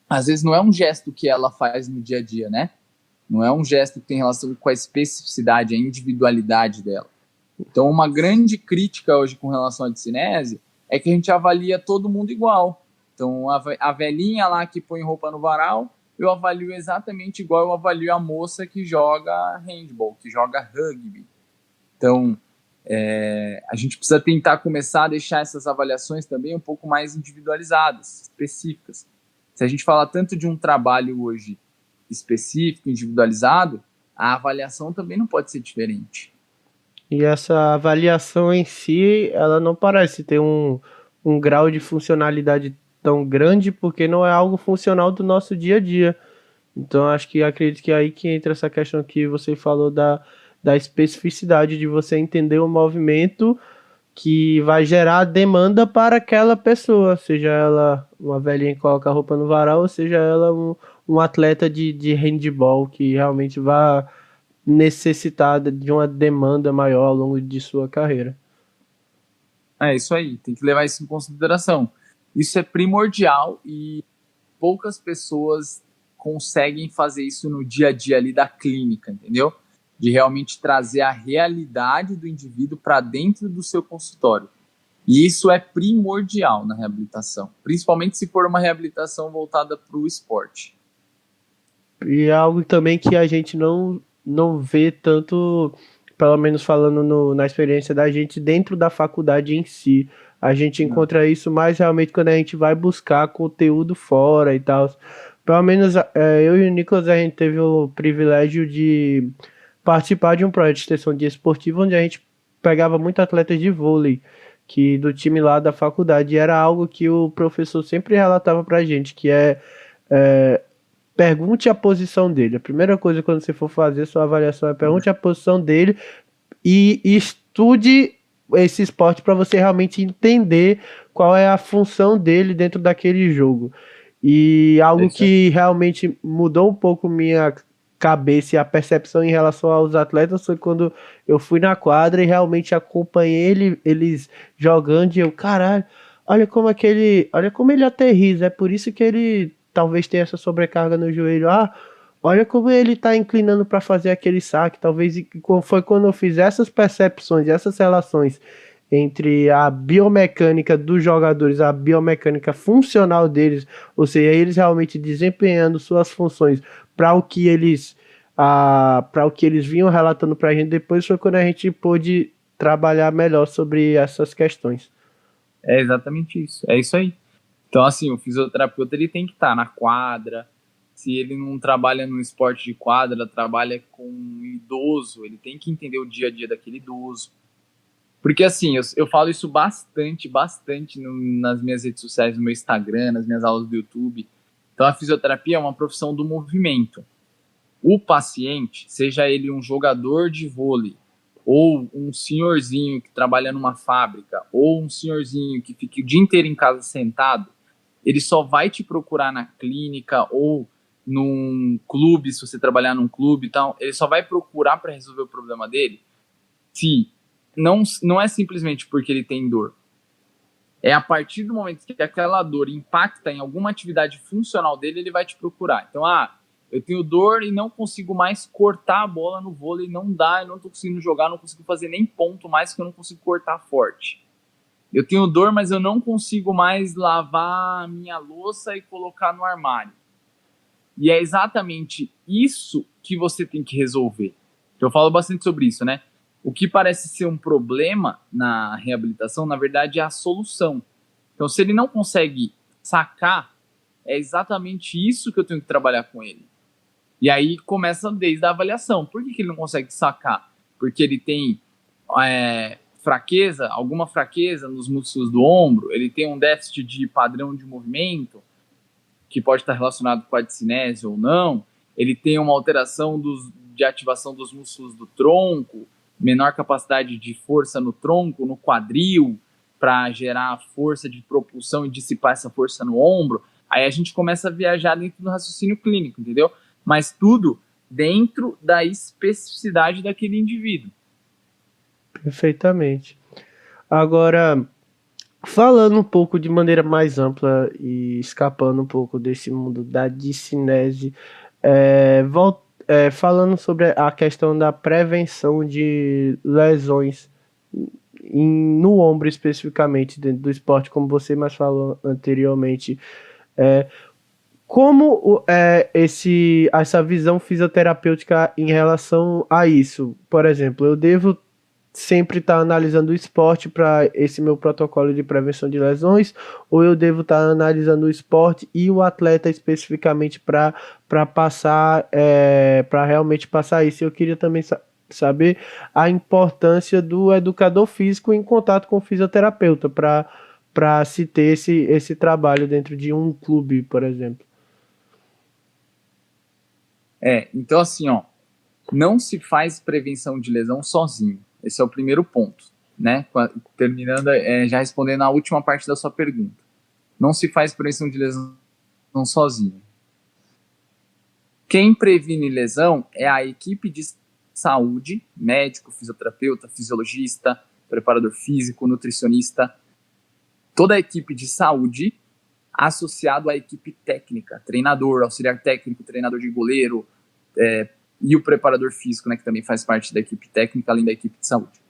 às vezes, não é um gesto que ela faz no dia a dia, né? Não é um gesto que tem relação com a especificidade, a individualidade dela. Então, uma grande crítica hoje com relação à discinese é que a gente avalia todo mundo igual. Então, a velhinha lá que põe roupa no varal, eu avalio exatamente igual eu avalio a moça que joga handball, que joga rugby. Então, a gente precisa tentar começar a deixar essas avaliações também um pouco mais individualizadas, específicas. Se a gente fala tanto de um trabalho hoje específico, individualizado, a avaliação também não pode ser diferente. E essa avaliação em si, ela não parece ter um grau de funcionalidade tão grande, porque não é algo funcional do nosso dia a dia. Então, acredito que é aí que entra essa questão que você falou da especificidade, de você entender o movimento que vai gerar demanda para aquela pessoa, seja ela uma velhinha que coloca a roupa no varal, ou seja ela um atleta de handball que realmente vai necessitar de uma demanda maior ao longo de sua carreira. É isso aí, tem que levar isso em consideração. Isso é primordial e poucas pessoas conseguem fazer isso no dia a dia ali da clínica, entendeu? De realmente trazer a realidade do indivíduo para dentro do seu consultório. E isso é primordial na reabilitação, principalmente se for uma reabilitação voltada para o esporte. E é algo também que a gente não vê tanto, pelo menos falando na experiência da gente, dentro da faculdade em si. A gente encontra isso mais realmente quando a gente vai buscar conteúdo fora e tal. Pelo menos eu e o Nicolas, a gente teve o privilégio de participar de um projeto de extensão de esportivo onde a gente pegava muito atletas de vôlei, que do time lá da faculdade. E era algo que o professor sempre relatava pra gente, que pergunte a posição dele. A primeira coisa quando você for fazer sua avaliação é pergunte a posição dele e estude esse esporte para você realmente entender qual é a função dele dentro daquele jogo. E algo que realmente mudou um pouco minha cabeça e a percepção em relação aos atletas foi quando eu fui na quadra e realmente acompanhei eles jogando e eu, caralho, olha como ele aterriza, é por isso que ele talvez tenha essa sobrecarga no joelho. Olha como ele tá inclinando para fazer aquele saque. Talvez foi quando eu fiz essas percepções, essas relações entre a biomecânica dos jogadores, a biomecânica funcional deles, ou seja, eles realmente desempenhando suas funções para o que eles vinham relatando para a gente. Depois foi quando a gente pôde trabalhar melhor sobre essas questões. É exatamente isso, é isso aí. Então, assim, o fisioterapeuta ele tem que estar na quadra. Se ele não trabalha no esporte de quadra, trabalha com um idoso, ele tem que entender o dia a dia daquele idoso. Porque, assim, eu falo isso bastante nas minhas redes sociais, no meu Instagram, nas minhas aulas do YouTube. Então, a fisioterapia é uma profissão do movimento. O paciente, seja ele um jogador de vôlei, ou um senhorzinho que trabalha numa fábrica, ou um senhorzinho que fica o dia inteiro em casa sentado, ele só vai te procurar na clínica ou num clube, se você trabalhar num clube e tal, ele só vai procurar para resolver o problema dele se não é simplesmente porque ele tem dor. É a partir do momento que aquela dor impacta em alguma atividade funcional dele, ele vai te procurar. Então, eu tenho dor e não consigo mais cortar a bola no vôlei, não dá, eu não tô conseguindo jogar, não consigo fazer nem ponto mais, porque eu não consigo cortar forte. Eu tenho dor, mas eu não consigo mais lavar a minha louça e colocar no armário. E é exatamente isso que você tem que resolver. Eu falo bastante sobre isso, né? O que parece ser um problema na reabilitação, na verdade, é a solução. Então, se ele não consegue sacar, é exatamente isso que eu tenho que trabalhar com ele. E aí começa desde a avaliação. Por que ele não consegue sacar? Porque ele tem alguma fraqueza nos músculos do ombro, ele tem um déficit de padrão de movimento, que pode estar relacionado com a discinese ou não, ele tem uma alteração de ativação dos músculos do tronco, menor capacidade de força no tronco, no quadril, para gerar força de propulsão e dissipar essa força no ombro. Aí a gente começa a viajar dentro do raciocínio clínico, entendeu? Mas tudo dentro da especificidade daquele indivíduo. Perfeitamente. Agora, falando um pouco de maneira mais ampla e escapando um pouco desse mundo da discinese, falando sobre a questão da prevenção de lesões no ombro especificamente dentro do esporte, como você mais falou anteriormente, como essa visão fisioterapêutica em relação a isso? Por exemplo, eu devo sempre estar analisando o esporte para esse meu protocolo de prevenção de lesões, ou eu devo estar analisando o esporte e o atleta especificamente para passar, para realmente passar isso? Eu queria também saber a importância do educador físico em contato com o fisioterapeuta para se ter esse trabalho dentro de um clube, por exemplo. Então assim, não se faz prevenção de lesão sozinho. Esse é o primeiro ponto. né? Terminando, já respondendo a última parte da sua pergunta. Não se faz prevenção de lesão sozinho. Quem previne lesão é a equipe de saúde, médico, fisioterapeuta, fisiologista, preparador físico, nutricionista, toda a equipe de saúde associado à equipe técnica, treinador, auxiliar técnico, treinador de goleiro, e o preparador físico, né, que também faz parte da equipe técnica, além da equipe de saúde.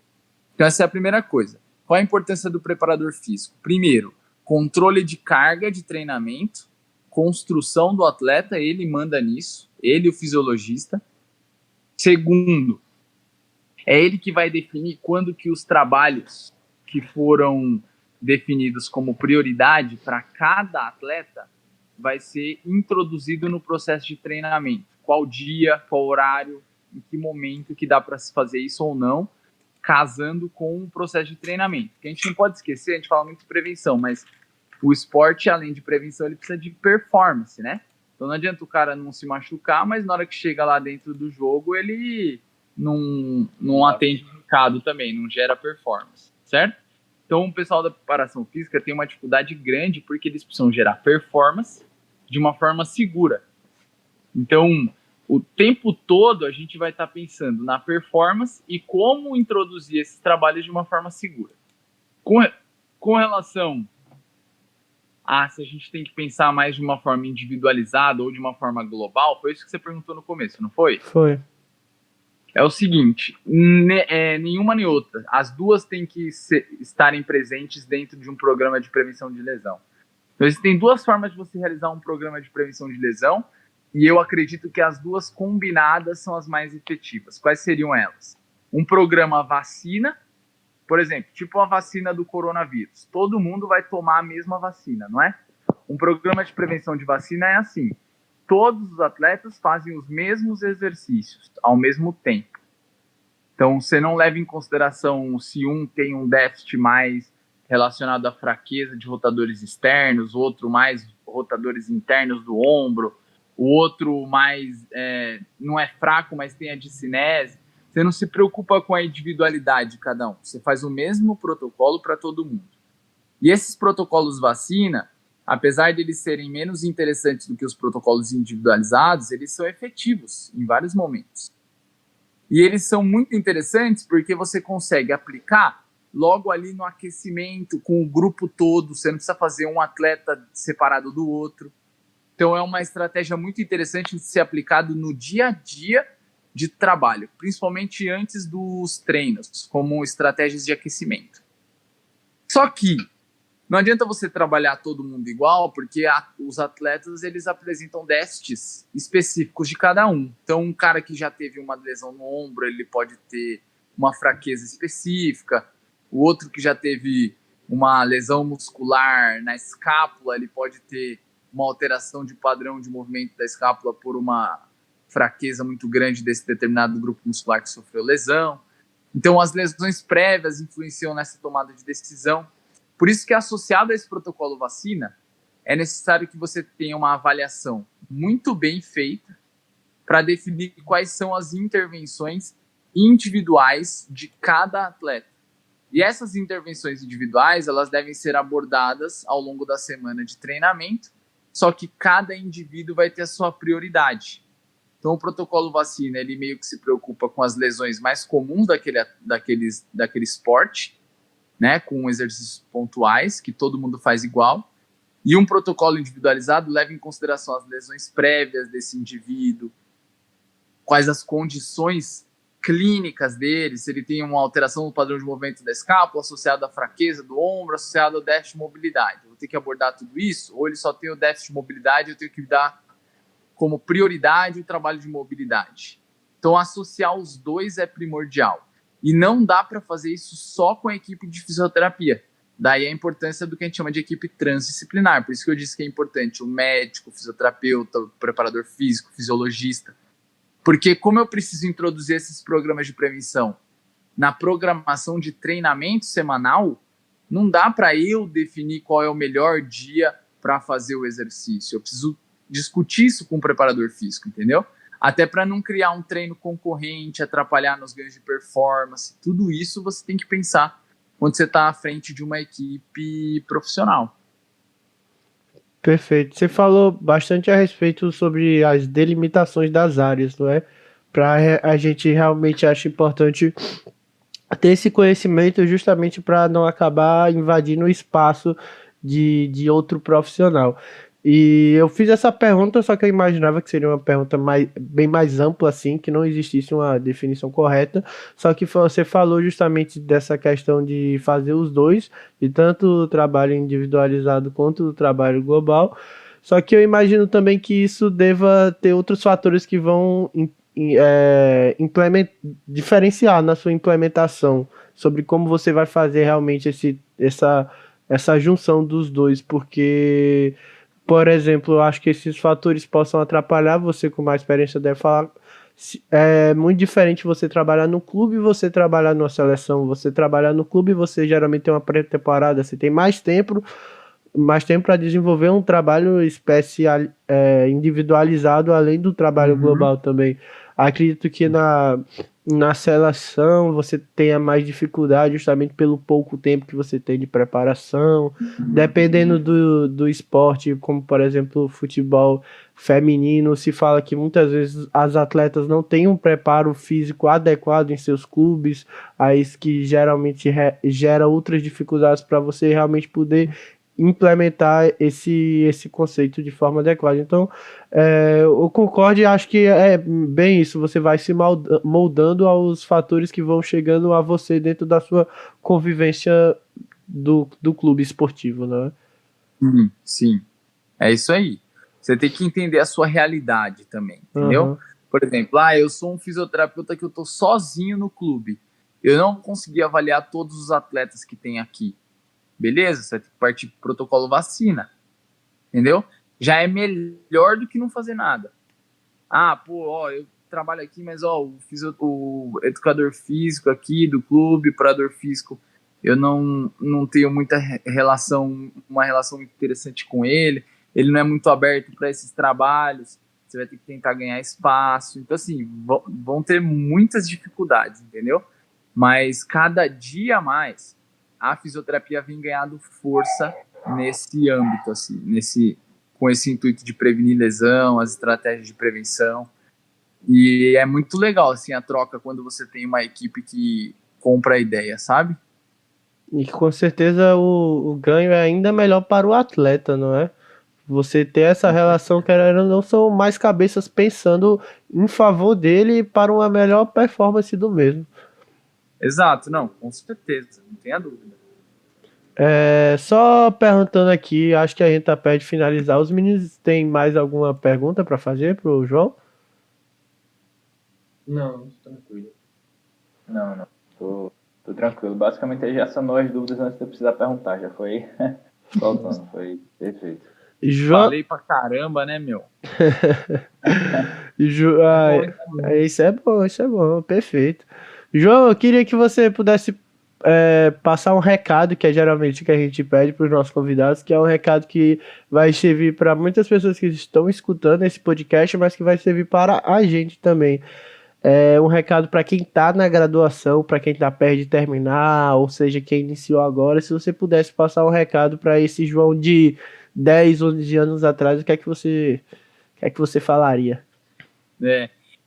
Então essa é a primeira coisa. Qual a importância do preparador físico? Primeiro, controle de carga de treinamento, construção do atleta, ele manda nisso, ele e o fisiologista. Segundo, é ele que vai definir quando que os trabalhos que foram definidos como prioridade para cada atleta vai ser introduzido no processo de treinamento. Qual dia, qual horário, em que momento que dá para se fazer isso ou não, casando com o processo de treinamento. Porque a gente não pode esquecer, a gente fala muito de prevenção, mas o esporte, além de prevenção, ele precisa de performance, né? Então não adianta o cara não se machucar, mas na hora que chega lá dentro do jogo, ele não atende o recado também, não gera performance, certo? Então o pessoal da preparação física tem uma dificuldade grande porque eles precisam gerar performance de uma forma segura. Então, o tempo todo a gente vai estar pensando na performance e como introduzir esses trabalhos de uma forma segura. Com relação se a gente tem que pensar mais de uma forma individualizada ou de uma forma global, foi isso que você perguntou no começo, não foi? Foi. É o seguinte, nenhuma nem outra. As duas têm que estarem presentes dentro de um programa de prevenção de lesão. Então, existem duas formas de você realizar um programa de prevenção de lesão, e eu acredito que as duas combinadas são as mais efetivas. Quais seriam elas? Um programa vacina, por exemplo, tipo a vacina do coronavírus. Todo mundo vai tomar a mesma vacina, não é? Um programa de prevenção de vacina é assim. Todos os atletas fazem os mesmos exercícios ao mesmo tempo. Então, você não leva em consideração se um tem um déficit mais relacionado à fraqueza de rotadores externos, outro mais rotadores internos do ombro, o outro mais não é fraco, mas tem a discinese. Você não se preocupa com a individualidade de cada um. Você faz o mesmo protocolo para todo mundo. E esses protocolos vacina, apesar de eles serem menos interessantes do que os protocolos individualizados, eles são efetivos em vários momentos. E eles são muito interessantes porque você consegue aplicar logo ali no aquecimento, com o grupo todo, você não precisa fazer um atleta separado do outro. Então é uma estratégia muito interessante de ser aplicado no dia a dia de trabalho, principalmente antes dos treinos, como estratégias de aquecimento. Só que não adianta você trabalhar todo mundo igual, porque os atletas eles apresentam déficits específicos de cada um. Então, um cara que já teve uma lesão no ombro, ele pode ter uma fraqueza específica. O outro que já teve uma lesão muscular na escápula, ele pode ter uma alteração de padrão de movimento da escápula por uma fraqueza muito grande desse determinado grupo muscular que sofreu lesão. Então, as lesões prévias influenciam nessa tomada de decisão. Por isso que, associado a esse protocolo vacina, é necessário que você tenha uma avaliação muito bem feita para definir quais são as intervenções individuais de cada atleta. E essas intervenções individuais, elas devem ser abordadas ao longo da semana de treinamento, só que cada indivíduo vai ter a sua prioridade. Então, o protocolo vacina, ele meio que se preocupa com as lesões mais comuns daquele esporte, né, com exercícios pontuais, que todo mundo faz igual. E um protocolo individualizado leva em consideração as lesões prévias desse indivíduo, quais as condições clínicas dele, se ele tem uma alteração no padrão de movimento da escápula, associado à fraqueza do ombro, associado ao déficit de mobilidade. Eu vou ter que abordar tudo isso, ou ele só tem o déficit de mobilidade, eu tenho que dar como prioridade o trabalho de mobilidade. Então, associar os dois é primordial. E não dá para fazer isso só com a equipe de fisioterapia. Daí a importância do que a gente chama de equipe transdisciplinar. Por isso que eu disse que é importante o médico, o fisioterapeuta, o preparador físico, o fisiologista. Porque como eu preciso introduzir esses programas de prevenção na programação de treinamento semanal, não dá para eu definir qual é o melhor dia para fazer o exercício. Eu preciso discutir isso com o preparador físico, entendeu? Até para não criar um treino concorrente, atrapalhar nos ganhos de performance. Tudo isso você tem que pensar quando você está à frente de uma equipe profissional. Perfeito. Você falou bastante a respeito sobre as delimitações das áreas, não é? Para a gente realmente acha importante ter esse conhecimento justamente para não acabar invadindo o espaço de outro profissional. E eu fiz essa pergunta, só que eu imaginava que seria uma pergunta bem mais ampla, assim, que não existisse uma definição correta. Só que você falou justamente dessa questão de fazer os dois, de tanto o trabalho individualizado quanto o trabalho global. Só que eu imagino também que isso deva ter outros fatores que vão diferenciar na sua implementação sobre como você vai fazer realmente essa junção dos dois, porque, por exemplo, eu acho que esses fatores possam atrapalhar. Você com mais experiência deve falar. É muito diferente você trabalhar no clube e você trabalhar numa seleção. Você trabalhar no clube, você geralmente tem uma pré-temporada, você tem mais tempo para desenvolver um trabalho individualizado, além do trabalho global também. Acredito que na seleção você tenha mais dificuldade justamente pelo pouco tempo que você tem de preparação. Dependendo do esporte, como por exemplo o futebol feminino, se fala que muitas vezes as atletas não têm um preparo físico adequado em seus clubes, aí isso que geralmente gera outras dificuldades para você realmente poder implementar esse conceito de forma adequada. Então, eu concordo e acho que é bem isso, você vai se moldando aos fatores que vão chegando a você dentro da sua convivência do clube esportivo, né? Sim, é isso aí. Você tem que entender a sua realidade também, entendeu? Uhum. Por exemplo, eu sou um fisioterapeuta que eu tô sozinho no clube. Eu não consegui avaliar todos os atletas que tem aqui. Beleza, você vai ter que partir pro protocolo vacina, entendeu? Já é melhor do que não fazer nada. Eu trabalho aqui, mas o educador físico aqui do clube, operador físico, eu não tenho muita uma relação muito interessante com ele não é muito aberto para esses trabalhos, você vai ter que tentar ganhar espaço. Então, assim, vão ter muitas dificuldades, entendeu? Mas cada dia mais a fisioterapia vem ganhando força nesse âmbito, assim, com esse intuito de prevenir lesão, as estratégias de prevenção. E é muito legal, assim, a troca quando você tem uma equipe que compra a ideia, sabe? E com certeza o ganho é ainda melhor para o atleta, não é? Você ter essa relação, querendo ou não, são mais cabeças pensando em favor dele para uma melhor performance do mesmo. Exato, não, com certeza, não tenha dúvida. Só perguntando aqui, acho que a gente tá perto de finalizar. Os meninos têm mais alguma pergunta para fazer pro João? Não, tranquilo. Não. Tô tranquilo. Basicamente já sanou as dúvidas antes de eu precisar perguntar. Já foi faltando, foi perfeito. João... Falei pra caramba, né, meu? Isso é bom, perfeito. João, eu queria que você pudesse passar um recado, que é geralmente que a gente pede para os nossos convidados, que é um recado que vai servir para muitas pessoas que estão escutando esse podcast, mas que vai servir para a gente também. É um recado para quem está na graduação, para quem está perto de terminar, ou seja, quem iniciou agora. Se você pudesse passar um recado para esse João de 10, 11 anos atrás, o que é que você falaria?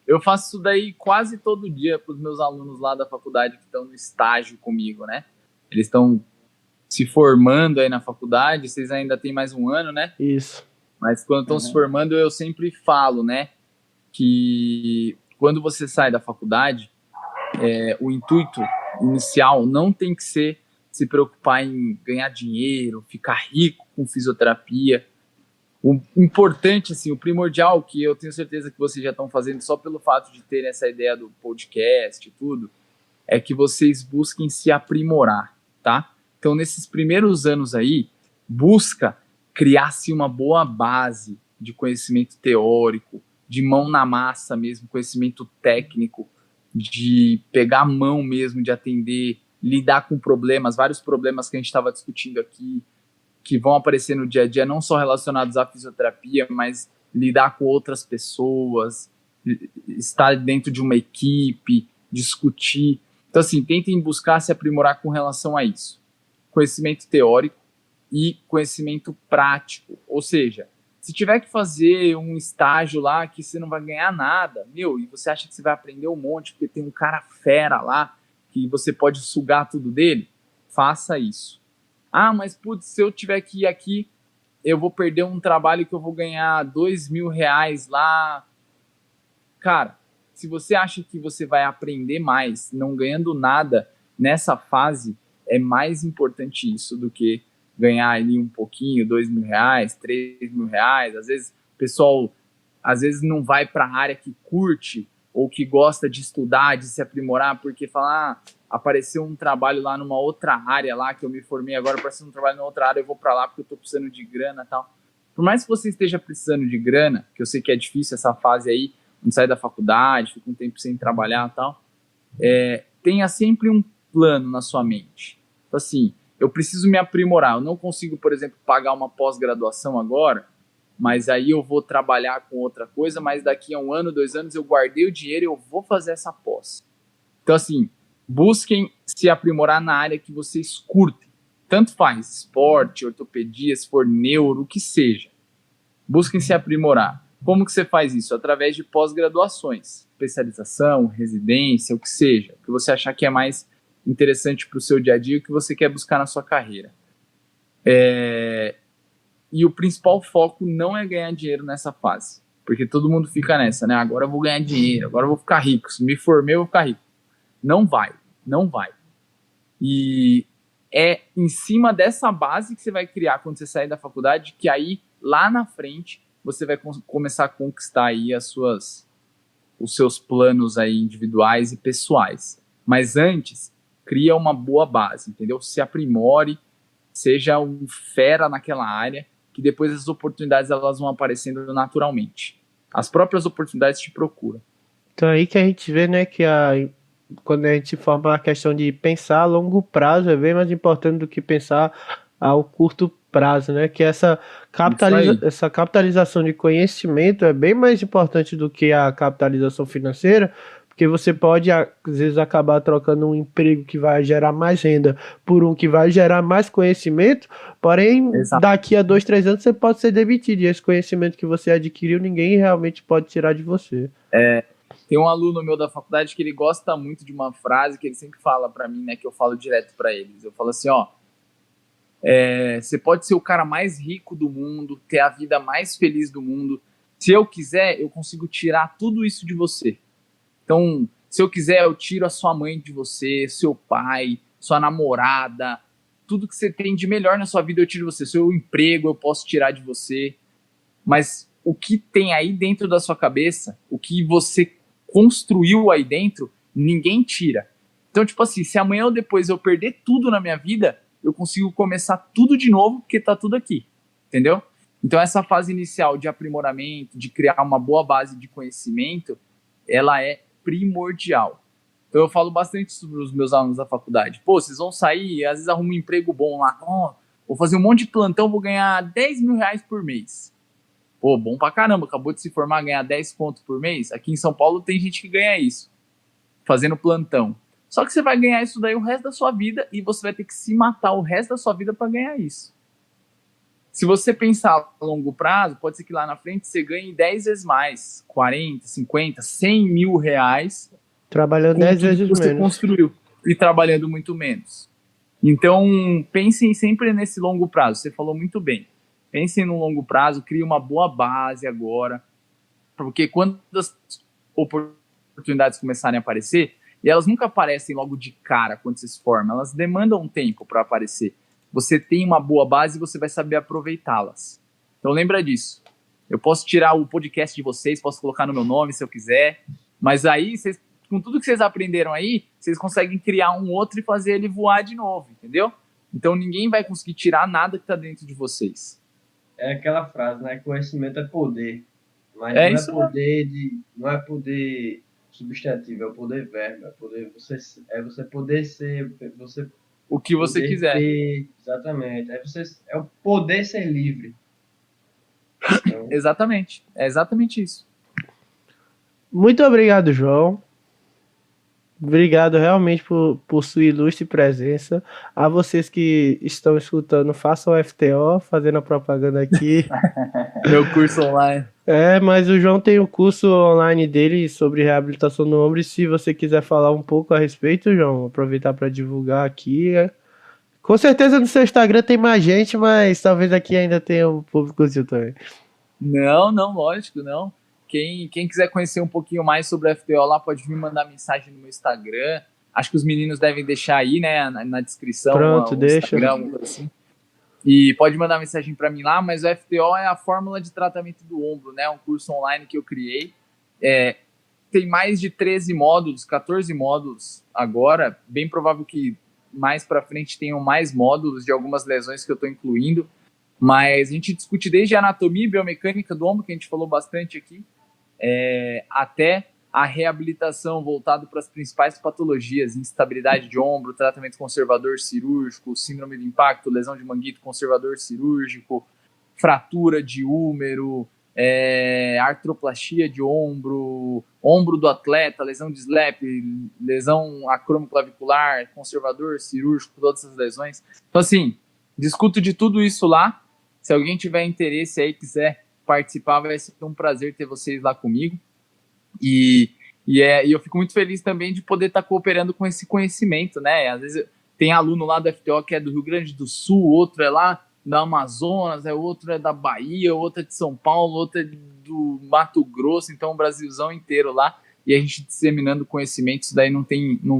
Eu faço isso daí quase todo dia para os meus alunos lá da faculdade que estão no estágio comigo, né? Eles estão se formando aí na faculdade, vocês ainda têm mais um ano, né? Isso. Mas quando estão se formando, eu sempre falo, né? Que quando você sai da faculdade, o intuito inicial não tem que ser se preocupar em ganhar dinheiro, ficar rico com fisioterapia. O importante, assim, o primordial, que eu tenho certeza que vocês já estão fazendo só pelo fato de terem essa ideia do podcast e tudo, é que vocês busquem se aprimorar, tá? Então, nesses primeiros anos aí, busca criar-se uma boa base de conhecimento teórico, de mão na massa mesmo, conhecimento técnico, de pegar a mão mesmo, de atender, lidar com problemas, vários problemas que a gente estava discutindo aqui, que vão aparecer no dia a dia, não só relacionados à fisioterapia, mas lidar com outras pessoas, estar dentro de uma equipe, discutir. Então, assim, tentem buscar se aprimorar com relação a isso. Conhecimento teórico e conhecimento prático. Ou seja, se tiver que fazer um estágio lá que você não vai ganhar nada, e você acha que você vai aprender um monte porque tem um cara fera lá que você pode sugar tudo dele, faça isso. Ah, mas putz, se eu tiver que ir aqui, eu vou perder um trabalho que eu vou ganhar R$ 2.000 lá. Cara, se você acha que você vai aprender mais não ganhando nada nessa fase, é mais importante isso do que ganhar ali um pouquinho, R$ 2.000, R$ 3.000. Às vezes o pessoal não vai para a área que curte ou que gosta de estudar, de se aprimorar, porque fala, apareceu um trabalho lá numa outra área lá, que eu me formei agora, apareceu um trabalho numa outra área, eu vou para lá porque eu estou precisando de grana e tal. Por mais que você esteja precisando de grana, que eu sei que é difícil essa fase aí, quando sai da faculdade, fica um tempo sem trabalhar e tal, tenha sempre um plano na sua mente. Então, assim, eu preciso me aprimorar. Eu não consigo, por exemplo, pagar uma pós-graduação agora, mas aí eu vou trabalhar com outra coisa, mas daqui a 1 ano, 2 anos, eu guardei o dinheiro e eu vou fazer essa pós. Então, assim, busquem se aprimorar na área que vocês curtem. Tanto faz, esporte, ortopedia, se for neuro, o que seja. Busquem se aprimorar. Como que você faz isso? Através de pós-graduações, especialização, residência, o que seja, o que você achar que é mais interessante para o seu dia a dia, o que você quer buscar na sua carreira. E o principal foco não é ganhar dinheiro nessa fase, porque todo mundo fica nessa, né? Agora eu vou ganhar dinheiro, agora eu vou ficar rico, se me formei eu vou ficar rico. Não vai. E é em cima dessa base que você vai criar quando você sair da faculdade, que aí, lá na frente, você vai começar a conquistar aí os seus planos aí individuais e pessoais. Mas antes, cria uma boa base, entendeu? Se aprimore, seja um fera naquela área, que depois as oportunidades elas vão aparecendo naturalmente. As próprias oportunidades te procuram. Então aí que a gente vê, né, que quando a gente forma a questão de pensar a longo prazo é bem mais importante do que pensar ao curto prazo, né? Que essa capitalização de conhecimento é bem mais importante do que a capitalização financeira, porque você pode, às vezes, acabar trocando um emprego que vai gerar mais renda por um que vai gerar mais conhecimento, porém, daqui a 2, 3 anos você pode ser demitido, e esse conhecimento que você adquiriu, ninguém realmente pode tirar de você. Tem um aluno meu da faculdade que ele gosta muito de uma frase que ele sempre fala para mim, né, que eu falo direto para eles. Eu falo assim, você pode ser o cara mais rico do mundo, ter a vida mais feliz do mundo. Se eu quiser, eu consigo tirar tudo isso de você. Então, se eu quiser, eu tiro a sua mãe de você, seu pai, sua namorada, tudo que você tem de melhor na sua vida eu tiro de você. Seu emprego eu posso tirar de você. Mas o que tem aí dentro da sua cabeça, o que você construiu aí dentro, ninguém tira. Então, tipo assim, se amanhã ou depois eu perder tudo na minha vida, eu consigo começar tudo de novo, porque tá tudo aqui, entendeu? Então, essa fase inicial de aprimoramento, de criar uma boa base de conhecimento, ela é primordial. Então, eu falo bastante sobre os meus alunos da faculdade. Pô, vocês vão sair, às vezes arrumam um emprego bom lá, vou fazer um monte de plantão, vou ganhar R$ 10.000 por mês. Pô, bom pra caramba, acabou de se formar, ganhar 10 conto por mês. Aqui em São Paulo tem gente que ganha isso, fazendo plantão. Só que você vai ganhar isso daí o resto da sua vida e você vai ter que se matar o resto da sua vida para ganhar isso. Se você pensar a longo prazo, pode ser que lá na frente você ganhe 10 vezes mais, 40, 50, 100 mil reais. Trabalhando 10 vezes menos. Você construiu e trabalhando muito menos. Então, pensem sempre nesse longo prazo. Você falou muito bem. Pensem no longo prazo, crie uma boa base agora, porque quando as oportunidades começarem a aparecer, e elas nunca aparecem logo de cara quando você se forma, elas demandam um tempo para aparecer. Você tem uma boa base e você vai saber aproveitá-las. Então lembra disso. Eu posso tirar o podcast de vocês, posso colocar no meu nome se eu quiser, mas aí, com tudo que vocês aprenderam aí, vocês conseguem criar um outro e fazer ele voar de novo, entendeu? Então ninguém vai conseguir tirar nada que está dentro de vocês. É aquela frase, né? Conhecimento é poder. Mas não é poder substantivo, é o poder verbo. Você poder ser. O que você quiser. Exatamente. É o poder ser livre. Então... Exatamente. É exatamente isso. Muito obrigado, João. Obrigado realmente por sua ilustre presença. A vocês que estão escutando, façam o FTO, fazendo a propaganda aqui. Meu curso online. Mas o João tem o curso online dele sobre reabilitação no ombro. E se você quiser falar um pouco a respeito, João, aproveitar para divulgar aqui. Com certeza no seu Instagram tem mais gente, mas talvez aqui ainda tenha um públicozinho também. Não, lógico, não. Quem quiser conhecer um pouquinho mais sobre o FTO lá, pode me mandar mensagem no meu Instagram. Acho que os meninos devem deixar aí, né, na descrição. Pronto, deixa. Instagram, assim. E pode mandar mensagem para mim lá, mas o FTO é a fórmula de tratamento do ombro, né? Um curso online que eu criei. Tem mais de 13 módulos, 14 módulos agora. Bem provável que mais para frente tenham mais módulos de algumas lesões que eu estou incluindo. Mas a gente discute desde a anatomia e biomecânica do ombro, que a gente falou bastante aqui, até a reabilitação voltado para as principais patologias, instabilidade de ombro, tratamento conservador cirúrgico, síndrome de impacto, lesão de manguito conservador cirúrgico, fratura de húmero, artroplastia de ombro, ombro do atleta, lesão de SLAP, lesão acromoclavicular, conservador cirúrgico, todas essas lesões. Então, assim, discuto de tudo isso lá. Se alguém tiver interesse aí, quiser participar, vai ser um prazer ter vocês lá comigo. E eu fico muito feliz também de poder estar cooperando com esse conhecimento, né? Às vezes tem aluno lá do FTO que é do Rio Grande do Sul, outro é lá da Amazonas, outro é da Bahia, outro é de São Paulo, outro é do Mato Grosso, então o Brasilzão inteiro lá, e a gente disseminando conhecimento, isso daí não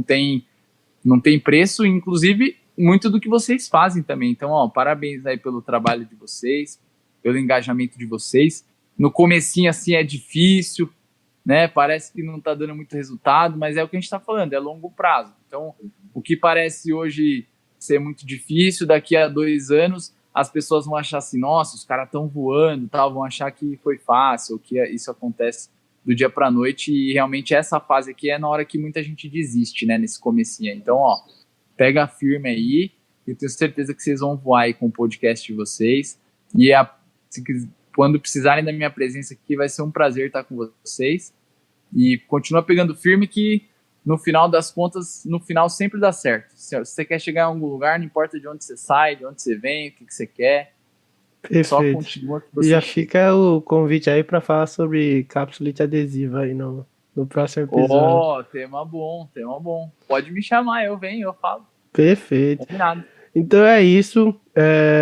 tem preço, inclusive muito do que vocês fazem também. Então, parabéns aí pelo trabalho de vocês, pelo engajamento de vocês. No comecinho, assim, é difícil, né? Parece que não está dando muito resultado, mas é o que a gente está falando, é longo prazo. Então, o que parece hoje ser muito difícil, daqui a 2 anos, as pessoas vão achar assim, nossa, os caras estão voando, tal, vão achar que foi fácil, que isso acontece do dia para a noite, e realmente essa fase aqui é na hora que muita gente desiste, né, nesse comecinho. Então, pega firme aí, eu tenho certeza que vocês vão voar aí com o podcast de vocês, e quando precisarem da minha presença aqui, vai ser um prazer estar com vocês, e continua pegando firme que no final das contas, no final sempre dá certo. Se você quer chegar em algum lugar, não importa de onde você sai, de onde você vem, o que você quer, perfeito. Só continua que você... E já fica o convite aí para falar sobre capsulite adesiva aí no próximo episódio. Tema bom. Pode me chamar, eu venho, eu falo. Perfeito. Combinado. Então é isso.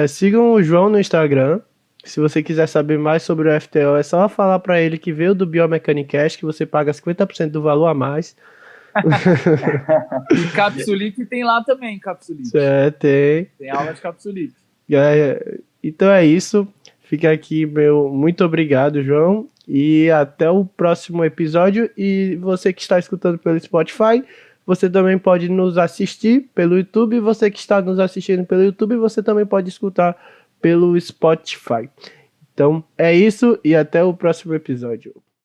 Sigam o João no Instagram. Se você quiser saber mais sobre o FTO, é só falar para ele que veio do Biomechanicast, que você paga 50% do valor a mais. E capsulite tem lá também, capsulite. Tem. Tem aula de capsulite. Então é isso. Fica aqui meu muito obrigado, João. E até o próximo episódio. E você que está escutando pelo Spotify, você também pode nos assistir pelo YouTube. Você que está nos assistindo pelo YouTube, você também pode escutar pelo Spotify. Então é isso e até o próximo episódio.